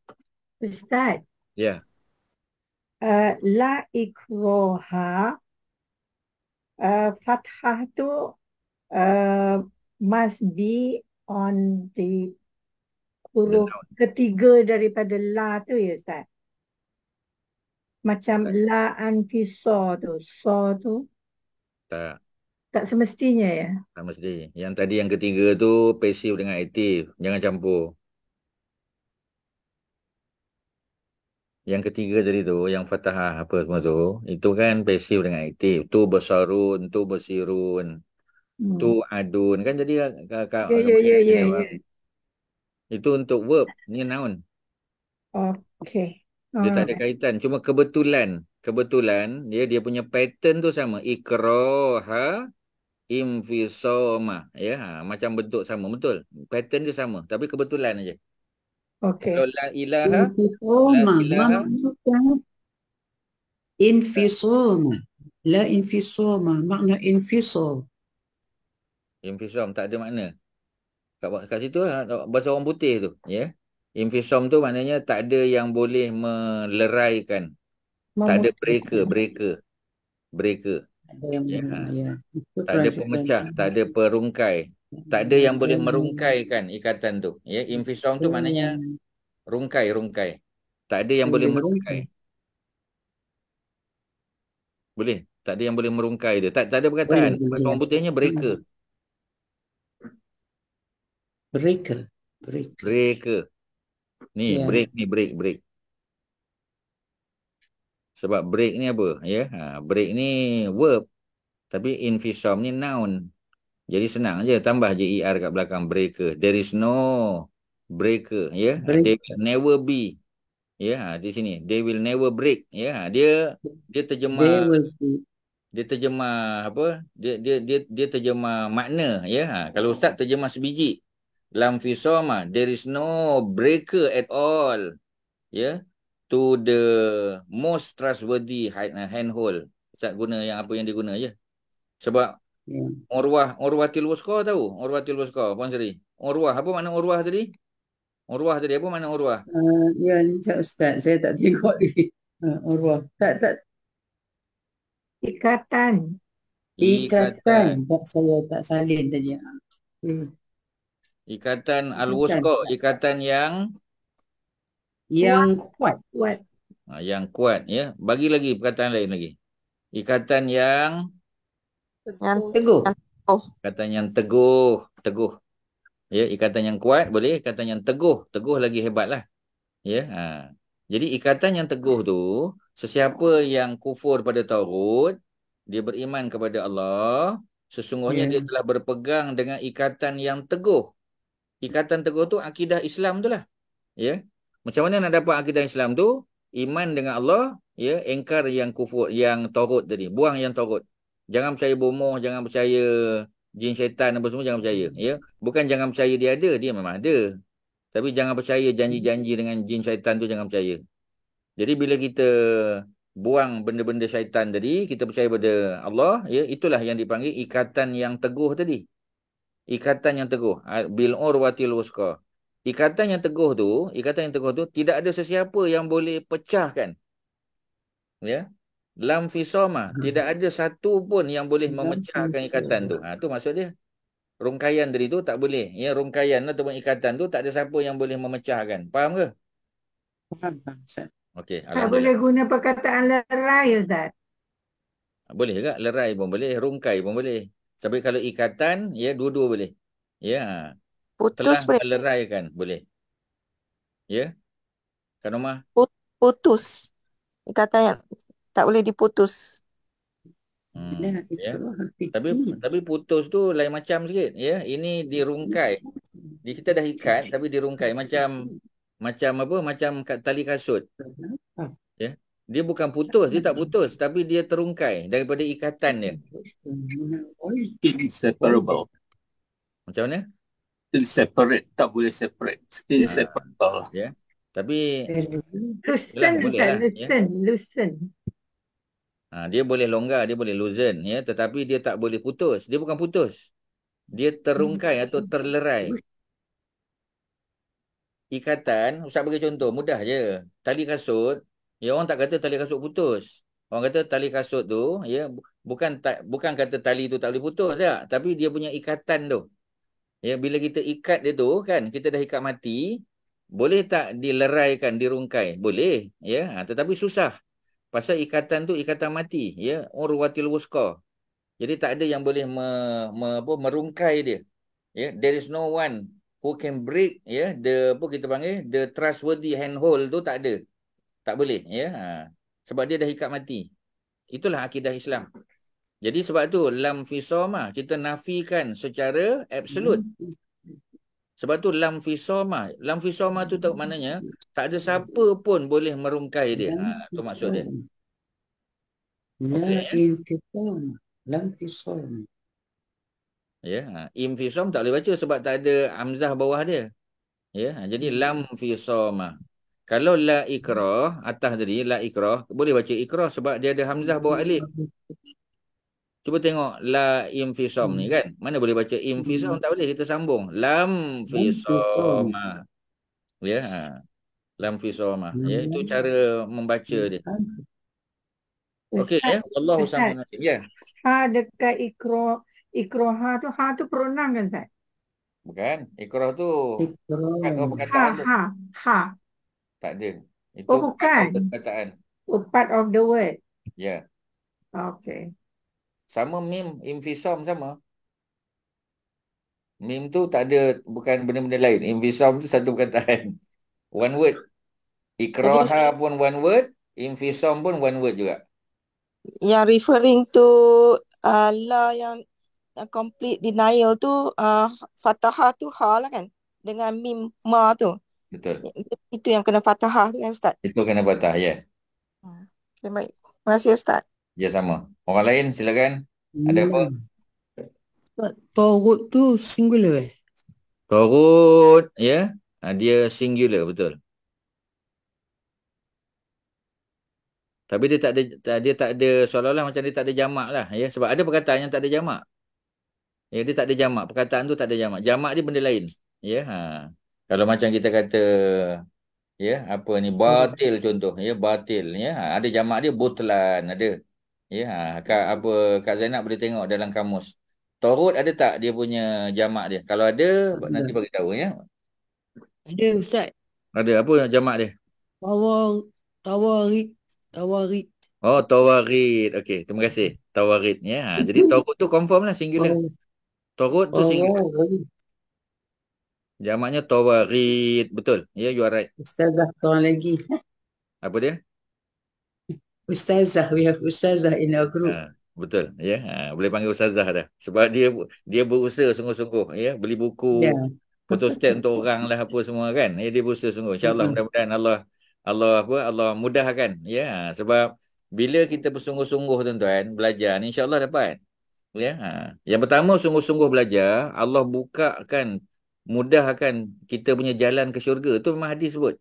Ustaz, Ya. la ikroha, fathah tu must be on the huruf ketiga daripada la tu ya Ustaz. Macam la anfiso tu, so tu tak semestinya ya. Tak mesti. Yang tadi yang ketiga tu pasif dengan aktif. Jangan campur. Yang ketiga tadi tu, yang fathah apa semua tu, itu kan pasif dengan aktif. Tu besarun, tu bersirun, tu adun. Kan jadi Ya. itu untuk verb. Ni noun. Okey. Dia tak ada kaitan. Cuma kebetulan dia punya pattern tu sama. Ikroha infisoma, ya, macam bentuk sama, betul. Pattern dia sama, tapi kebetulan aja. Okey. Kalau la ilaha, infisoma. La infisoma, makna infisom. Infisom tak ada makna. Kat situ bahasa orang putih tu, ya. Infisom tu maknanya tak ada yang boleh meleraikan. Tak ada breaker. Ya. Tak ada pemecah, tak ada perungkai. Tak ada yang boleh merungkaikan ikatan tu. Ya, infisom tu maknanya rungkai. Tak ada yang boleh merungkai. Boleh? Tak ada yang boleh merungkai dia. Tak ada perkataan. Bahasa orang putihnya breaker. Breaker. Ni break. Sebab break ni apa? Ya, break ni verb. Tapi infisom ni noun. Jadi senang je, tambah je ER kat belakang, breaker. There is no breaker, ya. They will never be. Ya, di sini they will never break. Ya, dia terjemah dia terjemah apa? Dia terjemah makna, ya. Kalau ustaz terjemah sebiji. Lam fisoma, there is no breaker at all, ya. To the most trustworthy handhold. Ustaz guna yang apa yang dia guna je. Sebab Ya. Urwatil Wusqa tahu? Urwatil Wusqa, Puan Seri. Urwah, apa makna urwah tadi? Urwah tadi, apa makna urwah? Ya, Ustaz, saya tak tengok lagi. Urwah. Tak. Ikatan. Ikatan. Tak, saya tak salin tadi. Ikatan al-wusqa, ikatan Yang kuat. Kuat. yang kuat, ya. Bagi lagi perkataan lain lagi. Ikatan yang Teguh. ikatan yang teguh. Ya, ikatan yang kuat boleh, ikatan yang teguh lagi hebatlah. Ya. Jadi ikatan yang teguh tu, sesiapa yang kufur pada Tauhid, dia beriman kepada Allah, sesungguhnya dia telah berpegang dengan ikatan yang teguh. Ikatan teguh tu akidah Islam tu lah. Ya. Macam mana nak dapat akidah Islam tu? Iman dengan Allah, ya, engkar yang kufur, yang Tauhid tadi, buang yang Tauhid. Jangan percaya bomoh, jangan percaya jin syaitan apa semua, jangan percaya, ya. Bukan jangan percaya dia ada, dia memang ada. Tapi jangan percaya janji-janji dengan jin syaitan tu, jangan percaya. Jadi bila kita buang benda-benda syaitan tadi, kita percaya pada Allah, ya, itulah yang dipanggil ikatan yang teguh tadi. Ikatan yang teguh, bil urwatil wusqa. Ikatan yang teguh tu tidak ada sesiapa yang boleh pecahkan. Ya. Lam fisoma, tidak ada satu pun yang boleh memecahkan ikatan tu. Tu maksud dia. Rungkaian tadi tu tak boleh. Ya, rungkaian ataupun ikatan tu tak ada siapa yang boleh memecahkan. Faham ke? Faham, Ustaz. Okey, Tak boleh alhamdulillah. guna perkataan lerai, Ustaz. Boleh juga, lerai pun boleh, rungkai pun boleh. Tapi kalau ikatan, ya, dua-dua boleh. Ya, telah Putus boleh. meleraikan, boleh. Ya, Kak Norma? Putus. Kata yang tak boleh diputus. Ya. Tapi putus tu lain macam sikit, ya. Ini dirungkai. Kita dah ikat tapi dirungkai macam apa? Macam tali kasut. Ya. Dia bukan putus, dia tak putus, tapi dia terungkai daripada ikatan dia. Inseparable. Macam mana? Inseparate. Tak boleh separate. Inseparable. Ya. Tapi Loosen, boleh Ustaz. lah, ya. Loosen. Dia boleh longgar, dia boleh loosen, ya, tetapi dia tak boleh putus. Dia bukan putus. Dia terungkai atau terlerai. Ikatan, Ustaz bagi contoh, mudah je. Tali kasut, ya, orang tak kata tali kasut putus. Orang kata tali kasut tu, ya, bukan kata tali tu tak boleh putus tak, tapi dia punya ikatan tu. Ya, bila kita ikat dia tu kan, kita dah ikat mati, boleh tak dileraikan, dirungkai? Boleh, ya, tetapi susah. Pasal ikatan tu ikatan mati, ya, urwatil wusqa. Jadi tak ada yang boleh merungkai dia. Ya, there is no one who can break, ya, kita panggil the trustworthy handhold tu, tak ada. Tak boleh, ya. Sebab dia dah ikat mati. Itulah akidah Islam. Jadi sebab tu lam fisoma kita nafikan secara absolut. Sebab tu lam fisoma tu tahu maknanya tak ada siapa pun boleh merungkai dia. Tu maksud dia. Lam fisom. Ya, infisom tak boleh baca sebab tak ada hamzah bawah dia. Ya, jadi lam fisoma. Kalau la ikrah atas tadi, la ikrah boleh baca ikrah sebab dia ada hamzah bawah alif. Cuba tengok la infisom ni kan. Mana boleh baca infisom, tak boleh, kita sambung. Lam fisoma. Ya, lam fisoma. Ya, itu cara membaca dia. Okey, ya. Wallahu a'lam. Ya. Ha dekat ikroha tu, ha tu pronoun kan, Ustaz? Bukan. Ikrah tu bukan perkataan tu. Ha. Tak ada. Itu bukan. perkataan. Part of the word. Ya. Okay. Sama mim, infisom sama. Mim tu tak ada, bukan benda-benda lain. Infisom tu satu perkataan. One word. Ikraha pun one word. Infisom pun one word juga. Yang referring to la yang complete denial tu fathah tu ha lah kan. Dengan mim ma tu. Betul. Itu yang kena fathah tu kan, Ustaz? Itu kena patah, ya. Okay, baik. Terima kasih, Ustaz. Dia sama. Orang lain silakan. Ada apa? Torut tu singular Torut, ya. Dia singular, betul. Tapi dia tak ada, dia tak ada, seolah-olah macam dia tak ada jamak lah. Ya. Sebab ada perkataan yang tak ada jamak. Ya, dia tak ada jamak. Perkataan tu tak ada jamak. Jamak dia benda lain. Ya. Kalau macam kita kata, ya, apa ni, batil contoh. Ya, batil. Ya. Ada jamak dia, butlan. Ada. Ya. Apa, Kak Zainab boleh tengok dalam kamus. Torut ada tak dia punya jamak dia? Kalau ada, nanti bagi tahu ya. ada Ustaz. Ada apa jamak dia? Tawar, tawarik, tawarik. Oh, tawarid. Okey, terima kasih. Tawarid ya. Jadi torut tu confirm lah singular. Torut tu singular. Jamaknya tawarid. Betul. Ya, you are right. Ustazah seorang lagi. Apa dia? Ustazah, we have Ustazah in our group. Betul. Ya. Boleh panggil ustazah dah. Sebab dia berusaha sungguh-sungguh. Ya. Beli buku. Ya. Photostat untuk orang lah apa semua kan. Ya, dia berusaha sungguh. InsyaAllah mudah-mudahan Allah mudahkan. Ya. Sebab bila kita bersungguh-sungguh tuan-tuan belajar ni insya-Allah dapat. Ya. Yang pertama sungguh-sungguh belajar, Allah bukakan, mudahkan kita punya jalan ke syurga. Itu memang hadis sebut.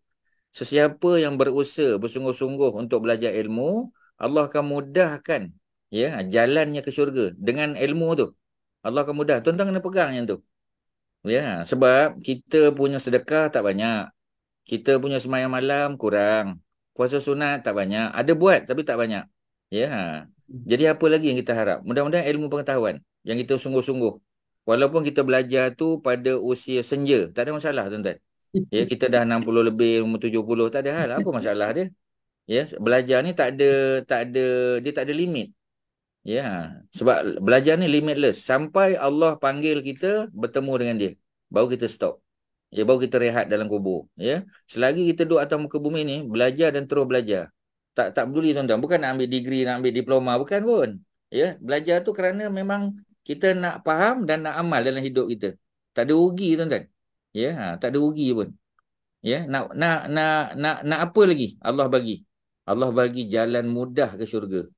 Sesiapa yang berusaha bersungguh-sungguh untuk belajar ilmu, Allah akan mudahkan ya jalannya ke syurga dengan ilmu tu. Allah akan mudah. Tuan-tuan kena pegang yang tu. Ya, sebab kita punya sedekah tak banyak. Kita punya sembahyang malam kurang. Puasa sunat tak banyak. Ada buat tapi tak banyak. Ya. Jadi apa lagi yang kita harap? Mudah-mudahan ilmu pengetahuan yang kita sungguh-sungguh. Walaupun kita belajar tu pada usia senja, tak ada masalah tuan-tuan. Ya, kita dah 60 lebih, umur 70, tak ada hal. Apa masalah dia? Ya, belajar ni dia tak ada limit. Ya, sebab belajar ni limitless. Sampai Allah panggil kita bertemu dengan dia. Baru kita stop. Ya, baru kita rehat dalam kubur. Ya, selagi kita duduk atas muka bumi ni, belajar dan terus belajar. Tak peduli tuan-tuan. Bukan nak ambil degree, nak ambil diploma. Bukan pun. Ya, belajar tu kerana memang kita nak faham dan nak amal dalam hidup kita. Tak ada rugi tuan-tuan. Ya, tak ada rugi pun. Ya, nak apa lagi Allah bagi? Allah bagi jalan mudah ke syurga.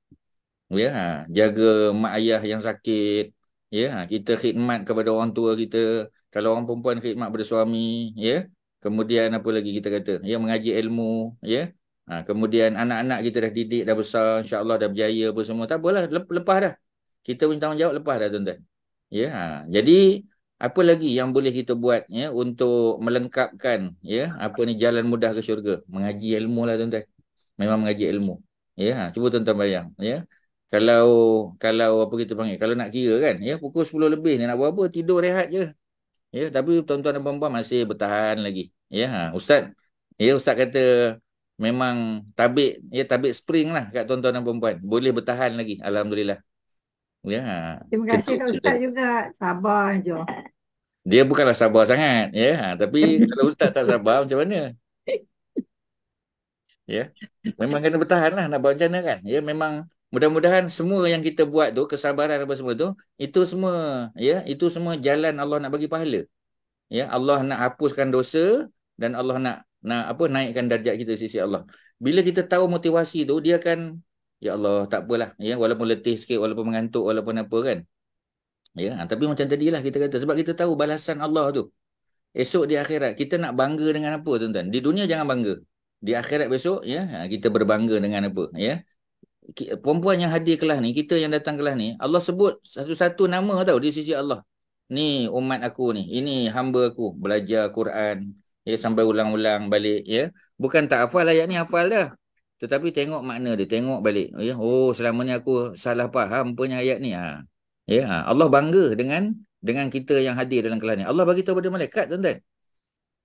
Ya, jaga mak ayah yang sakit. Ya, kita khidmat kepada orang tua kita. Kalau orang perempuan khidmat pada suami, ya. Kemudian apa lagi kita kata? Ya, mengaji ilmu, ya. Kemudian anak-anak kita dah didik, dah besar, insya-Allah dah berjaya apa semua. Tak apalah, lepas dah. Kita punya tanggungjawab lepas dah tuan-tuan. Ya, jadi apa lagi yang boleh kita buat ya untuk melengkapkan ya apa ni jalan mudah ke syurga? Mengaji ilmu lah tuan-tuan. Memang mengaji ilmu. Ya, cuba tuan-tuan bayang, ya. Kalau apa kita panggil, kalau nak kira kan, ya pukul 10 lebih ni nak buat apa? Tidur rehat je. Ya, tapi tuan-tuan dan puan-puan masih bertahan lagi. Ya, Ustaz kata memang tabik spring lah kat tuan-tuan dan puan-puan. Boleh bertahan lagi. Alhamdulillah. Ya. Terima kasih Kak Ustaz juga. Sabar je. Dia bukanlah sabar sangat, ya. Tapi kalau Ustaz tak sabar macam mana? Ya. Memang kena bertahan lah nak buat macam mana kan. Ya, memang mudah-mudahan semua yang kita buat tu, kesabaran apa semua tu, itu semua jalan Allah nak bagi pahala. Ya, Allah nak hapuskan dosa dan Allah nak naikkan darjat kita di sisi Allah. Bila kita tahu motivasi tu, dia akan ya Allah, tak apalah, ya, walaupun letih sikit, walaupun mengantuk, walaupun apa kan. Ya, tapi macam tadilah kita kata sebab kita tahu balasan Allah tu. Esok di akhirat kita nak bangga dengan apa tuan-tuan? Di dunia jangan bangga. Di akhirat besok ya, kita berbangga dengan apa, ya. Perempuan yang hadir kelas ni, kita yang datang kelas ni, Allah sebut satu-satu nama tahu di sisi Allah. Ni umat aku ni, ini hamba aku belajar Quran ya sampai ulang-ulang balik ya. Bukan tak hafal ayat ni, hafal dah. Tetapi tengok makna dia, tengok balik ya. Oh, selama ni aku salah faham punya ayat ni. Ya, Allah bangga dengan kita yang hadir dalam kelas ni. Allah bagi tahu pada malaikat tuan-tuan.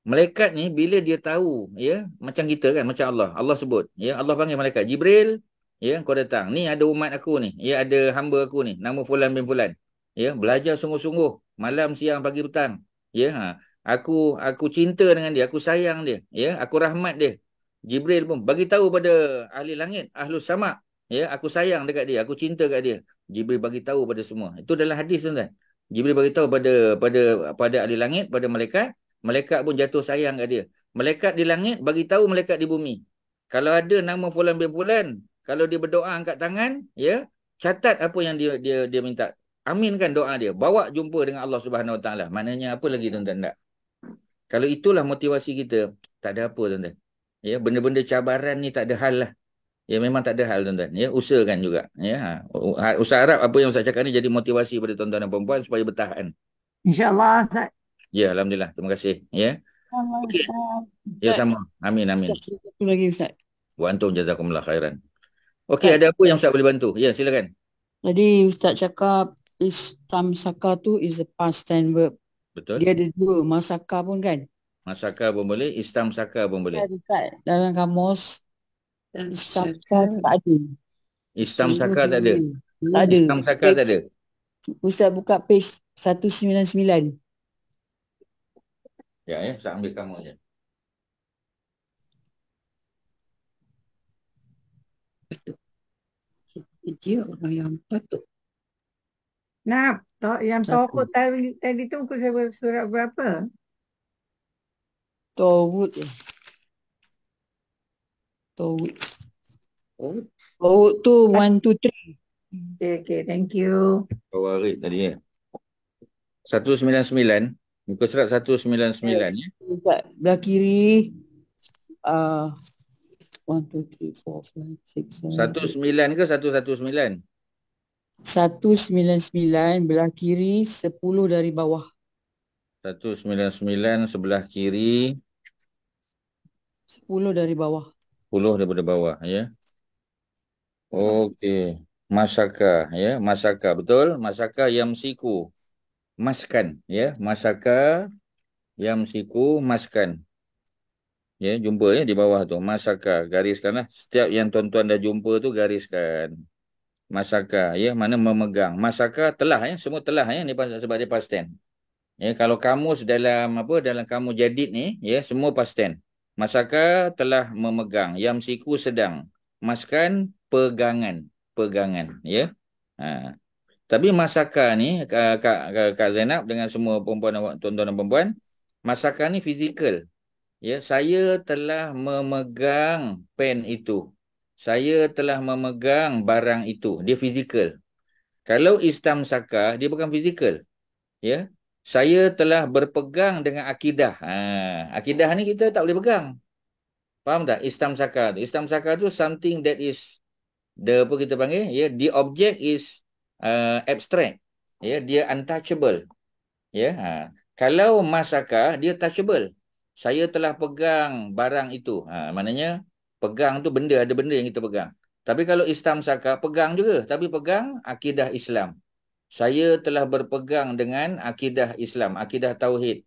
Malaikat ni bila dia tahu ya, macam kita kan, macam Allah sebut ya, Allah panggil malaikat Jibril. Ya, kau datang. Ni ada umat aku ni. Ya, ada hamba aku ni. Nama Fulan bin Fulan. Ya, belajar sungguh-sungguh. Malam, siang, pagi, petang. Ya, aku cinta dengan dia. Aku sayang dia. Ya, aku rahmat dia. Jibril pun bagi tahu pada ahli langit, ahlus sama. Ya, aku sayang dekat dia. Aku cinta kat dia. Jibril bagi tahu pada semua. Itu dalam hadis tuan-tuan. Jibril bagi tahu pada ahli langit, pada malaikat. Malaikat pun jatuh sayang kat dia. Malaikat di langit bagi tahu malaikat di bumi. Kalau ada nama Fulan bin Fulan, kalau dia berdoa angkat tangan, ya, catat apa yang dia minta. Aminkan doa dia. Bawa jumpa dengan Allah Subhanahu Wa Taala. Maknanya apa lagi tuan-tuan tak? Kalau itulah motivasi kita, tak ada apa tuan-tuan. Ya, benda-benda cabaran ni tak ada hal lah. Ya, memang tak ada hal tuan-tuan. Ya, usahakan juga. Ya, usaha harap apa yang Ustaz cakap ni jadi motivasi pada tuan-tuan dan puan-puan supaya bertahan. InsyaAllah, Ustaz. Ya, alhamdulillah. Terima kasih. Ya. Okey. Ya, Ustaz, sama. Amin, amin. Ustaz, satu lagi Ustaz. Wa antum jazakumullah khairan. Okey, Ustaz, ada apa yang Ustaz boleh bantu? Ya, silakan. tadi Ustaz cakap istamsaka tu is a past tense verb. Betul. Dia ada dua, masaka pun kan? Masaka pun boleh, istamsaka pun boleh. Dekat dalam kamus istamsaka Saka. tak ada. Istamsaka tak ada. Tak ada. Istamsaka tak ada. Ustaz buka page 199. Ya, Ustaz ambil kamu je. Dia orang yang patut. Nah, yang Satu. pokok tadi tu muka surat berapa? Tawud. Tawud. Oh, Tawud tu 1, 2, 3. Okay, thank you. Bawah read tadi ya. 199. Muka surat 199 ya. Dekat belah kiri 1, 2, 3, 4, 5, 6, 7. 19 ke 119? 199 belah kiri 10 dari bawah. 199 sebelah kiri, 10 dari bawah. 10 daripada bawah ya. Okey. Masaka ya, masaka betul. Masaka yamsiku. Maskan ya, masaka yamsiku maskan. Ya, jumpa ya di bawah tu. Masaka, gariskanlah. Setiap yang tuan-tuan dah jumpa tu gariskan. Masaka ya, mana memegang. Masaka telah ya, semua telah ya, ni sebab dia past tense. Ya, kalau kamus dalam kamus jadid ni ya, semua past tense. Masaka telah memegang, yamsiku sedang, maskan pegangan ya. Tapi masaka ni Kak Zainab dengan semua perempuan, tuan-tuan dan perempuan, masaka ni fizikal. Ya, saya telah memegang pen itu. Saya telah memegang barang itu. Dia fizikal. Kalau istamsaka, dia bukan fizikal. Ya. Saya telah berpegang dengan akidah. Akidah ni kita tak boleh pegang. Faham tak? Istamsaka tu. Istamsaka tu something that is apa kita panggil? Ya, the object is abstract. Ya, dia untouchable. Ya. Kalau masaka, dia touchable. Saya telah pegang barang itu. Maknanya pegang tu benda, ada benda yang kita pegang. Tapi kalau istamsaka, pegang juga. Tapi pegang akidah Islam. Saya telah berpegang dengan akidah Islam, akidah Tauhid.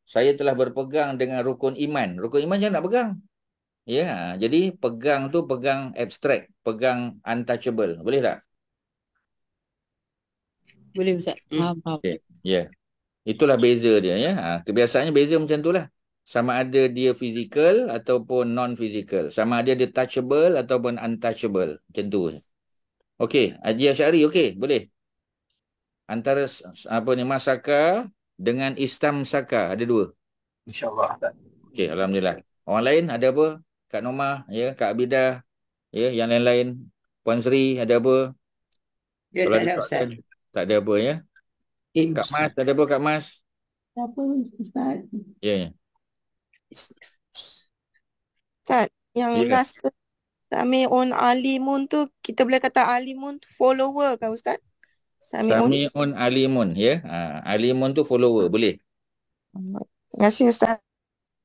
Saya telah berpegang dengan rukun iman. Rukun iman jangan nak pegang. Ya, jadi pegang tu pegang abstrak, pegang untouchable. Boleh tak? Boleh Ustaz. Faham. Okay. Ya. Itulah beza dia ya. Kebiasaannya beza macam itulah. Sama ada dia fizikal ataupun non-fizikal. Sama ada dia touchable ataupun untouchable. Macam tu. Okey, Haji Asy'ari okey, boleh. Antara masaka dengan istamsaka ada dua. InsyaAllah. Okey, alhamdulillah. Orang lain ada apa? Kak Norma, ya, Kak Abidah, ya, yang lain-lain. Puan Sri ada apa? dia Kalau tak ada ada Ustaz. soalan, tak ada apa ya. Kak Ustaz. Mas ada apa Kak Mas? Apa Ustaz? Ya, ya. Ustaz, yang Ya. last tu Sami'un alimun tu kita boleh kata alimun tu follower kan Ustaz? Sami'un. Sami'un alimun ya. Alimun tu follower boleh. Terima kasih Ustaz.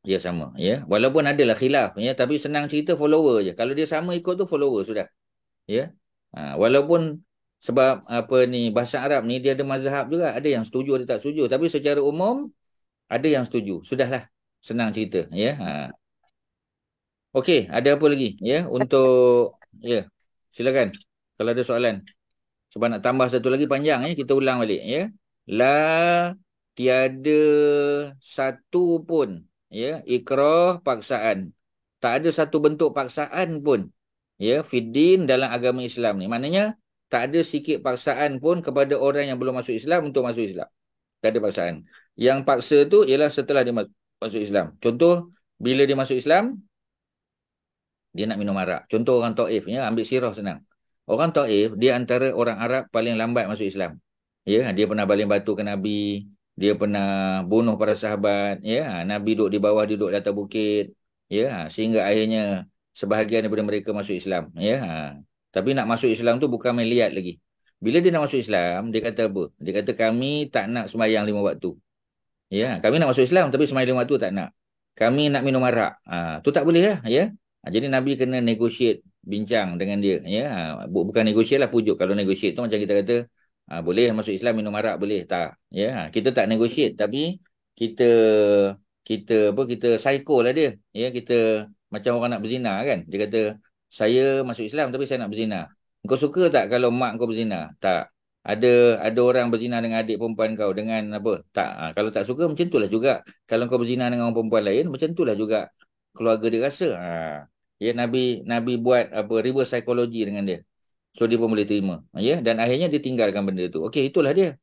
Ya sama ya. Walaupun adalah khilaf ya, tapi senang cerita follower je. Kalau dia sama ikut tu follower sudah. Ya. Walaupun sebab bahasa Arab ni dia ada mazhab juga, ada yang setuju ada tak setuju, tapi secara umum ada yang setuju. Sudahlah. Senang cerita ya. Okey, ada apa lagi ya untuk ya. Silakan kalau ada soalan. Sebab nak tambah satu lagi panjang ya, kita ulang balik ya. La tiada satu pun ya ikrah paksaan. Tak ada satu bentuk paksaan pun ya fiddin dalam agama Islam ni. Maknanya tak ada sikit paksaan pun kepada orang yang belum masuk Islam untuk masuk Islam. Tak ada paksaan. Yang paksa tu ialah setelah dia masuk Islam. Contoh bila dia masuk Islam, Dia nak minum arak. Contoh orang Taif, ya, ambil sirah senang. Orang Taif, dia antara orang Arab paling lambat masuk Islam. Ya, dia pernah baling batu ke Nabi, dia pernah bunuh para sahabat, ya. Nabi duduk di bawah, dia duduk di atas bukit, ya, sehingga akhirnya sebahagian daripada mereka masuk Islam, ya. Tapi nak masuk Islam tu bukan main liat lagi. Bila dia nak masuk Islam, dia kata apa? Dia kata kami tak nak sembahyang 5 waktu. Ya, kami nak masuk Islam tapi sembahyang 5 waktu tak nak. Kami nak minum arak. Tu tak boleh lah, ya. Jadi Nabi kena negotiate, bincang dengan dia, ya. Bukan negotiate lah, pujuk. Kalau negotiate tu macam kita kata boleh masuk Islam minum arak, boleh tak? Ya, kita tak negotiate tapi kita kita psycho lah dia. Ya, kita macam orang nak berzina kan. Dia kata saya masuk Islam tapi saya nak berzina. Kau suka tak kalau mak kau berzina? Tak. Ada orang berzina dengan adik perempuan kau dengan apa? Tak. Kalau tak suka macam itulah juga. Kalau kau berzina dengan orang perempuan lain macam itulah juga keluarga dia rasa. Ya, Nabi buat apa reverse psychology dengan dia. So dia pun boleh terima. Ya, dan akhirnya dia tinggalkan benda tu. Okey, itulah dia.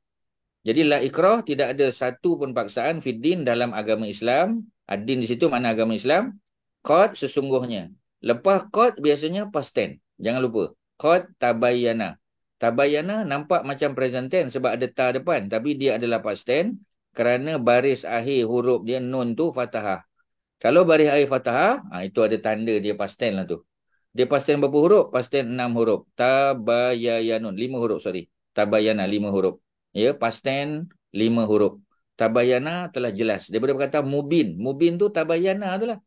Jadi la ikrah, tidak ada satu pun paksaan fiddin dalam agama Islam. Ad-din di situ mana agama Islam? Qad sesungguhnya. Lepas qad biasanya past tense. Jangan lupa. Qad tabayyana. Tabayyana nampak macam present tense sebab ada ta depan. Tapi dia adalah past tense kerana baris akhir huruf dia nun tu fathah. Kalau baris akhir fathah, itu ada tanda dia past tense lah tu. Dia past tense berapa huruf? Past tense 6 huruf. Tabayyanun. 5 huruf, sorry. Tabayyana 5 huruf. Ya, past tense 5 huruf. Tabayyana telah jelas. Daripada berkata mubin. Mubin tu tabayyana tu lah.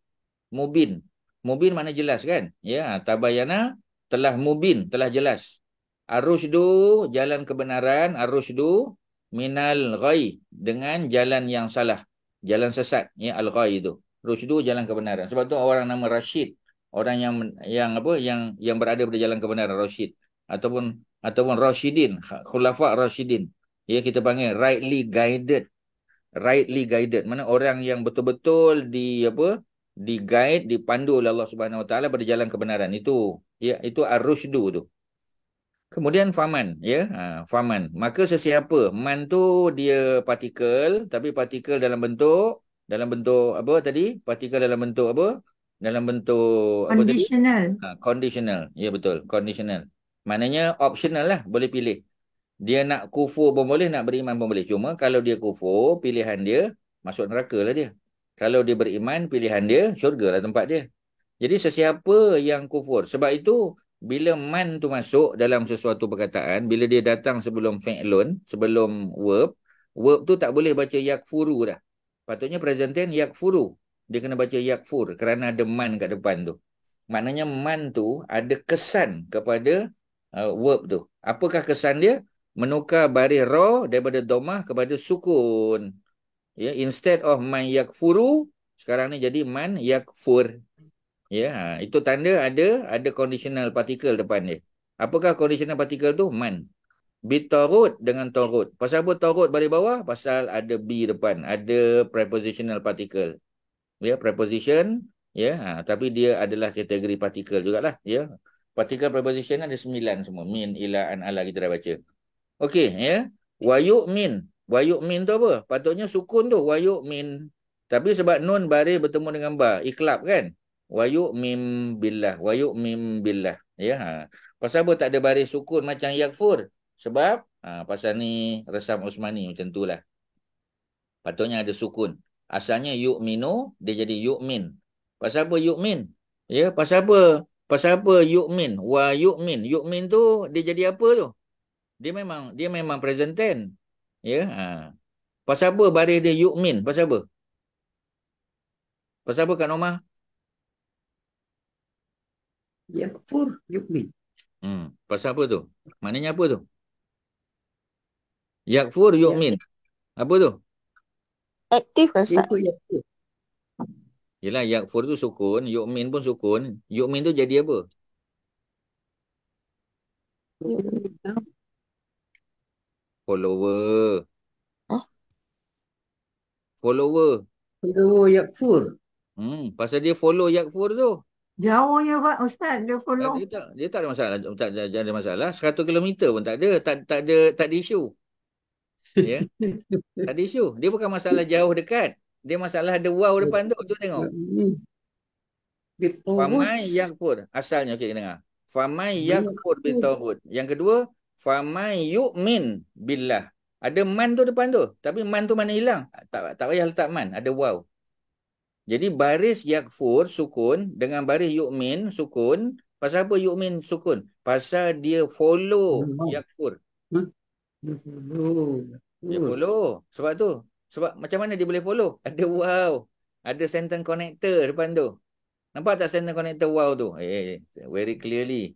Mubin. Mubin makna jelas kan? Ya, tabayyana telah mubin, telah jelas. Ar-rusydu, jalan kebenaran. Ar-rusydu minal ghai, dengan jalan yang salah. Jalan sesat. Ya, al-ghai itu. Rusydu, jalan kebenaran. Sebab tu orang nama Rashid. Orang yang apa? Yang berada pada jalan kebenaran, Rashid. Ataupun Rashidin. Khulafa Rashidin. Ya, kita panggil rightly guided. Rightly guided. Mana orang yang betul-betul di-guide, dipandu oleh Allah Subhanahu Wa Taala pada jalan kebenaran. Itu, ya, itu ar-rusydu tu. Kemudian faman, ya, faman. Maka sesiapa, man tu dia partikel, tapi partikel dalam bentuk apa tadi? Partikel dalam bentuk apa? Dalam bentuk apa tadi? Conditional. Conditional. Ya, betul, conditional. Maknanya optional lah, boleh pilih. Dia nak kufur pun boleh, nak beriman pun boleh. Cuma kalau dia kufur, pilihan dia masuk neraka lah dia. Kalau dia beriman, pilihan dia syurga lah tempat dia. Jadi sesiapa yang kufur. Sebab itu bila man tu masuk dalam sesuatu perkataan, bila dia datang sebelum fi'lun, sebelum verb tu tak boleh baca yakfuru dah. Patutnya present tense yakfuru. Dia kena baca yakfur kerana ada man kat depan tu. Maknanya man tu ada kesan kepada verb tu. Apakah kesan dia? Menukar baris ra daripada domah kepada sukun. Ya, instead of man yakfuru, sekarang ni jadi man yakfur. Ya, itu tanda ada conditional particle depan dia. Apakah conditional particle tu? Man. Bitarut dengan tarut. Pasal apa tarut balik bawah? Pasal ada B depan. Ada prepositional particle. Ya, preposition. Ya, tapi dia adalah kategori particle jugalah. Ya, particle preposition ada 9 semua. Min, ila, an, ala kita dah baca. Okey, ya. Wa yu'min. Wa yu'min tu apa? Patutnya sukun tu. Wa yu'min. Tapi sebab nun baris bertemu dengan ba. Iklab kan? Wa yu'min billah. Wa yu'min billah. Ya. Pasal apa tak ada baris sukun macam yakfur? Sebab pasal ni resam Osmani macam tu lah. Patutnya ada sukun. Asalnya yu'minu, dia jadi yu'min. Pasal apa yu'min? Ya, pasal apa? Pasal apa yu'min? Wa yu'min. Yu'min tu dia jadi apa tu? Dia memang present tense. Ya. Pasal apa baris dia yu'min? Pasal apa? Pasal apa Kak Norma? Yakfur, yu'min. Pasal apa tu? Maknanya apa tu? Yakfur yu'min. Apa tu? Aktif ke Ustaz? Yakfur. Yelah, yakfur tu sukun, yu'min pun sukun. Yu'min tu jadi apa? Follower. Follower. Follow yakfur. Pasal dia follow yakfur tu. Jauhnya Pak Ustaz, dia follow. Dia tak ada masalah. Tak ada masalah. 100 kilometer pun tak ada. Tak ada isu. Ya. Tak ada isu. Dia bukan masalah jauh dekat. Dia masalah ada wow depan tu. Tu tengok. Famai Bitawut. yakfur. Asalnya okey dengar. Famai yakfur bitawut. Yang kedua, famai yu'min billah. Ada man tu depan tu. Tapi man tu mana hilang? Tak payah letak man. Ada waw. Jadi baris yakfur sukun dengan baris yu'min sukun. Pasal apa yu'min sukun? Pasal dia follow yakfur. Dia follow. Sebab tu. Sebab macam mana dia boleh follow? Ada waw. Ada sentence connector depan tu. Nampak tak sentence connector wow tu? Very clearly.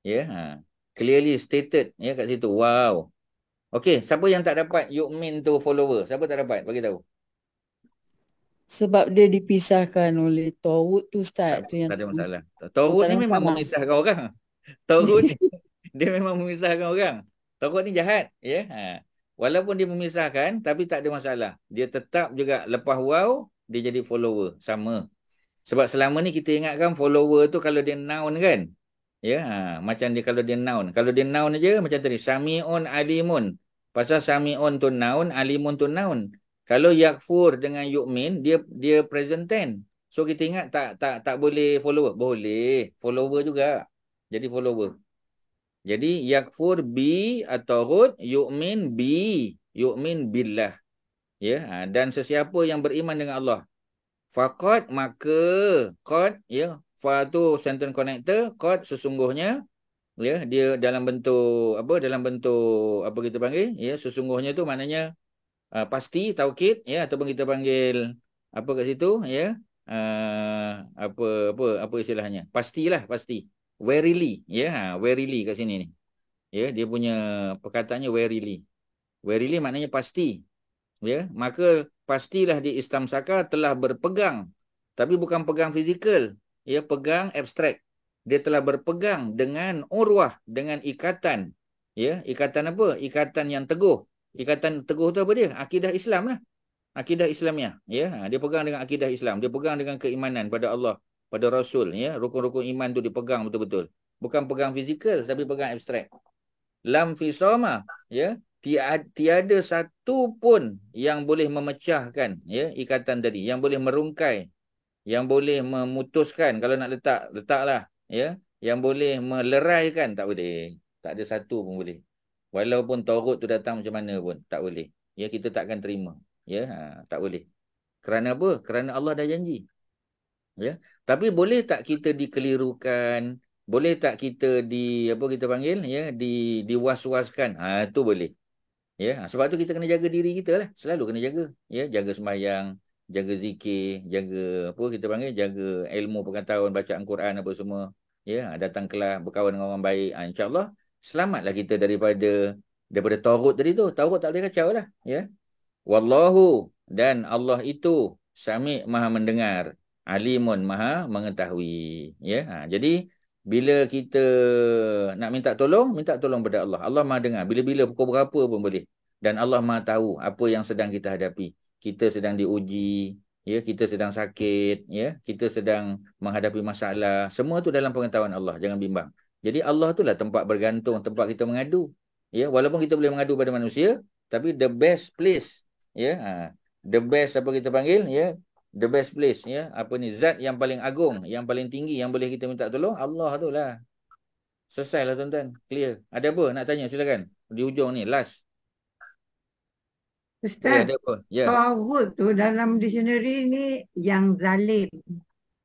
Ya. Clearly stated ya kat situ. Wow. Okey, siapa yang tak dapat yu'min tu follower? Siapa tak dapat? Bagi tahu. Sebab dia dipisahkan oleh Tawud tu Ustaz. Tu yang Tak ada masalah. oh, Tauhid tak ni ada memang masalah. memisahkan orang. Tauhid dia memang memisahkan orang. Tauhid ni jahat, ya. Walaupun dia memisahkan tapi tak ada masalah. Dia tetap juga lepas wow dia jadi follower sama. Sebab selama ni kita ingatkan follower tu kalau dia noun kan. Ya, macam dia kalau dia noun. Kalau dia noun aja macam tadi samiun alimun. Pasal samiun tu noun, alimun tu noun. Kalau yakfur dengan yu'min dia present tense. So kita ingat tak boleh follower. Boleh. Follower juga. Jadi follower. Jadi yakfur bi atau rud yu'min bi. Yu'min billah. Ya, dan sesiapa yang beriman dengan Allah. Faqad maka qad ya fa tu sentence connector qad sesungguhnya ya dia dalam bentuk apa kita panggil ya sesungguhnya tu maknanya pasti taukid ya ataupun kita panggil apa kat situ ya apa istilahnya pastilah pasti verily ya verily kat sini ni ya dia punya perkataannya verily maknanya pasti ya maka pastilah di istamsaka telah berpegang tapi bukan pegang fizikal ya pegang abstrak dia telah berpegang dengan urwah dengan ikatan ya ikatan apa ikatan yang teguh ikatan teguh tu apa dia akidah Islam lah akidah Islamiah ya dia pegang dengan akidah Islam dia pegang dengan keimanan pada Allah pada Rasul ya rukun-rukun iman tu dipegang betul-betul bukan pegang fizikal tapi pegang abstrak lam fisama ya tiada satu pun yang boleh memecahkan ya ikatan tadi yang boleh merungkai yang boleh memutuskan kalau nak letaklah ya yang boleh meleraikan tak boleh tak ada satu pun boleh walaupun Taurut tu datang macam mana pun tak boleh ya kita takkan terima ya tak boleh kerana apa kerana Allah dah janji ya tapi boleh tak kita dikelirukan boleh tak kita apa kita panggil ya diwas-waskan tu boleh. Ya, sebab tu kita kena jaga diri kita lah. Selalu kena jaga. Ya, jaga sembahyang, jaga zikir, jaga apa kita panggil, jaga ilmu pengetahuan bacaan Quran apa semua. Ya, datang kelas, berkawan dengan orang baik. InsyaAllah, selamatlah kita daripada Taurut tadi tu. Taurut tak boleh kacau lah. Ya. Wallahu dan Allah itu Sami' maha mendengar, Alimun maha mengetahui. Ya, jadi bila kita nak minta tolong pada Allah. Allah maha dengar. Bila-bila pukul berapa pun boleh. Dan Allah maha tahu apa yang sedang kita hadapi. Kita sedang diuji. Ya, kita sedang sakit. Ya, kita sedang menghadapi masalah. Semua tu dalam pengetahuan Allah. Jangan bimbang. Jadi Allah tu lah tempat bergantung. Tempat kita mengadu. Ya, walaupun kita boleh mengadu pada manusia. Tapi the best place. Ya, the best apa kita panggil. Ya, the best place ya apa ni zat yang paling agung yang paling tinggi yang boleh kita minta tolong Allah tu lah selesailah tuan-tuan clear ada apa nak tanya silakan di ujung ni last Ustaz, ada apa ya Tawud tu dalam dictionary ni yang zalim.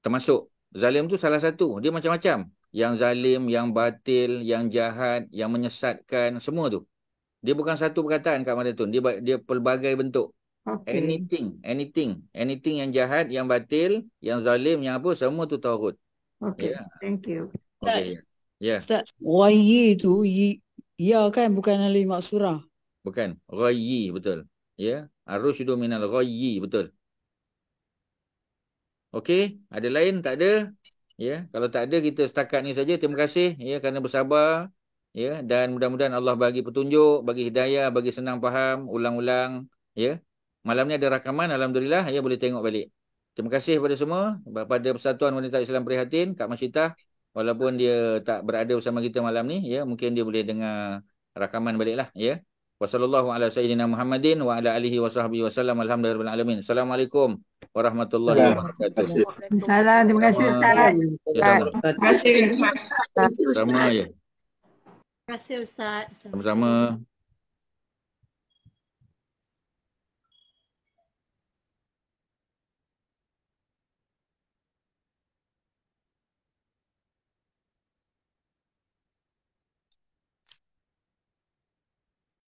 termasuk zalim tu salah satu dia macam-macam yang zalim yang batil yang jahat yang menyesatkan semua tu dia bukan satu perkataan Kak Madatun dia pelbagai bentuk. Okey. Anything yang jahat, yang batil, yang zalim, yang apa, semua tu Taurut. Okey. Ya. Thank you. Okey. Ya. Ustaz, wayi tu ya kan bukan alif maksurah. Bukan. Ghayyi, betul. Ya. Ar-rusydu minal ghayyi, betul. Okey. Ada lain? Tak ada? Ya. Kalau tak ada, kita setakat ni saja. Terima kasih ya kerana bersabar. Ya. Dan mudah-mudahan Allah bagi petunjuk, bagi hidayah, bagi senang faham, ulang-ulang. Ya. Malam ni ada rakaman, alhamdulillah, ya boleh tengok balik. Terima kasih kepada semua, pada Persatuan Wanita Islam Prihatin, Kak Masyitah, walaupun dia tak berada bersama kita malam ni, ya mungkin dia boleh dengar rakaman baliklah, ya. Wassallallahu ala sayyidina Muhammadin wa ala alihi wa sahbihi wasallam. Alhamdulillahirabbil alamin. Assalamualaikum. warahmatullahi Ya, wabarakatuh. terima kasih. Salam. Terima kasih Sama. Ustaz. Ya, sama. Terima kasih. Thank you, Ustaz. Sama ya. Terima kasih Ustaz. Sama-sama.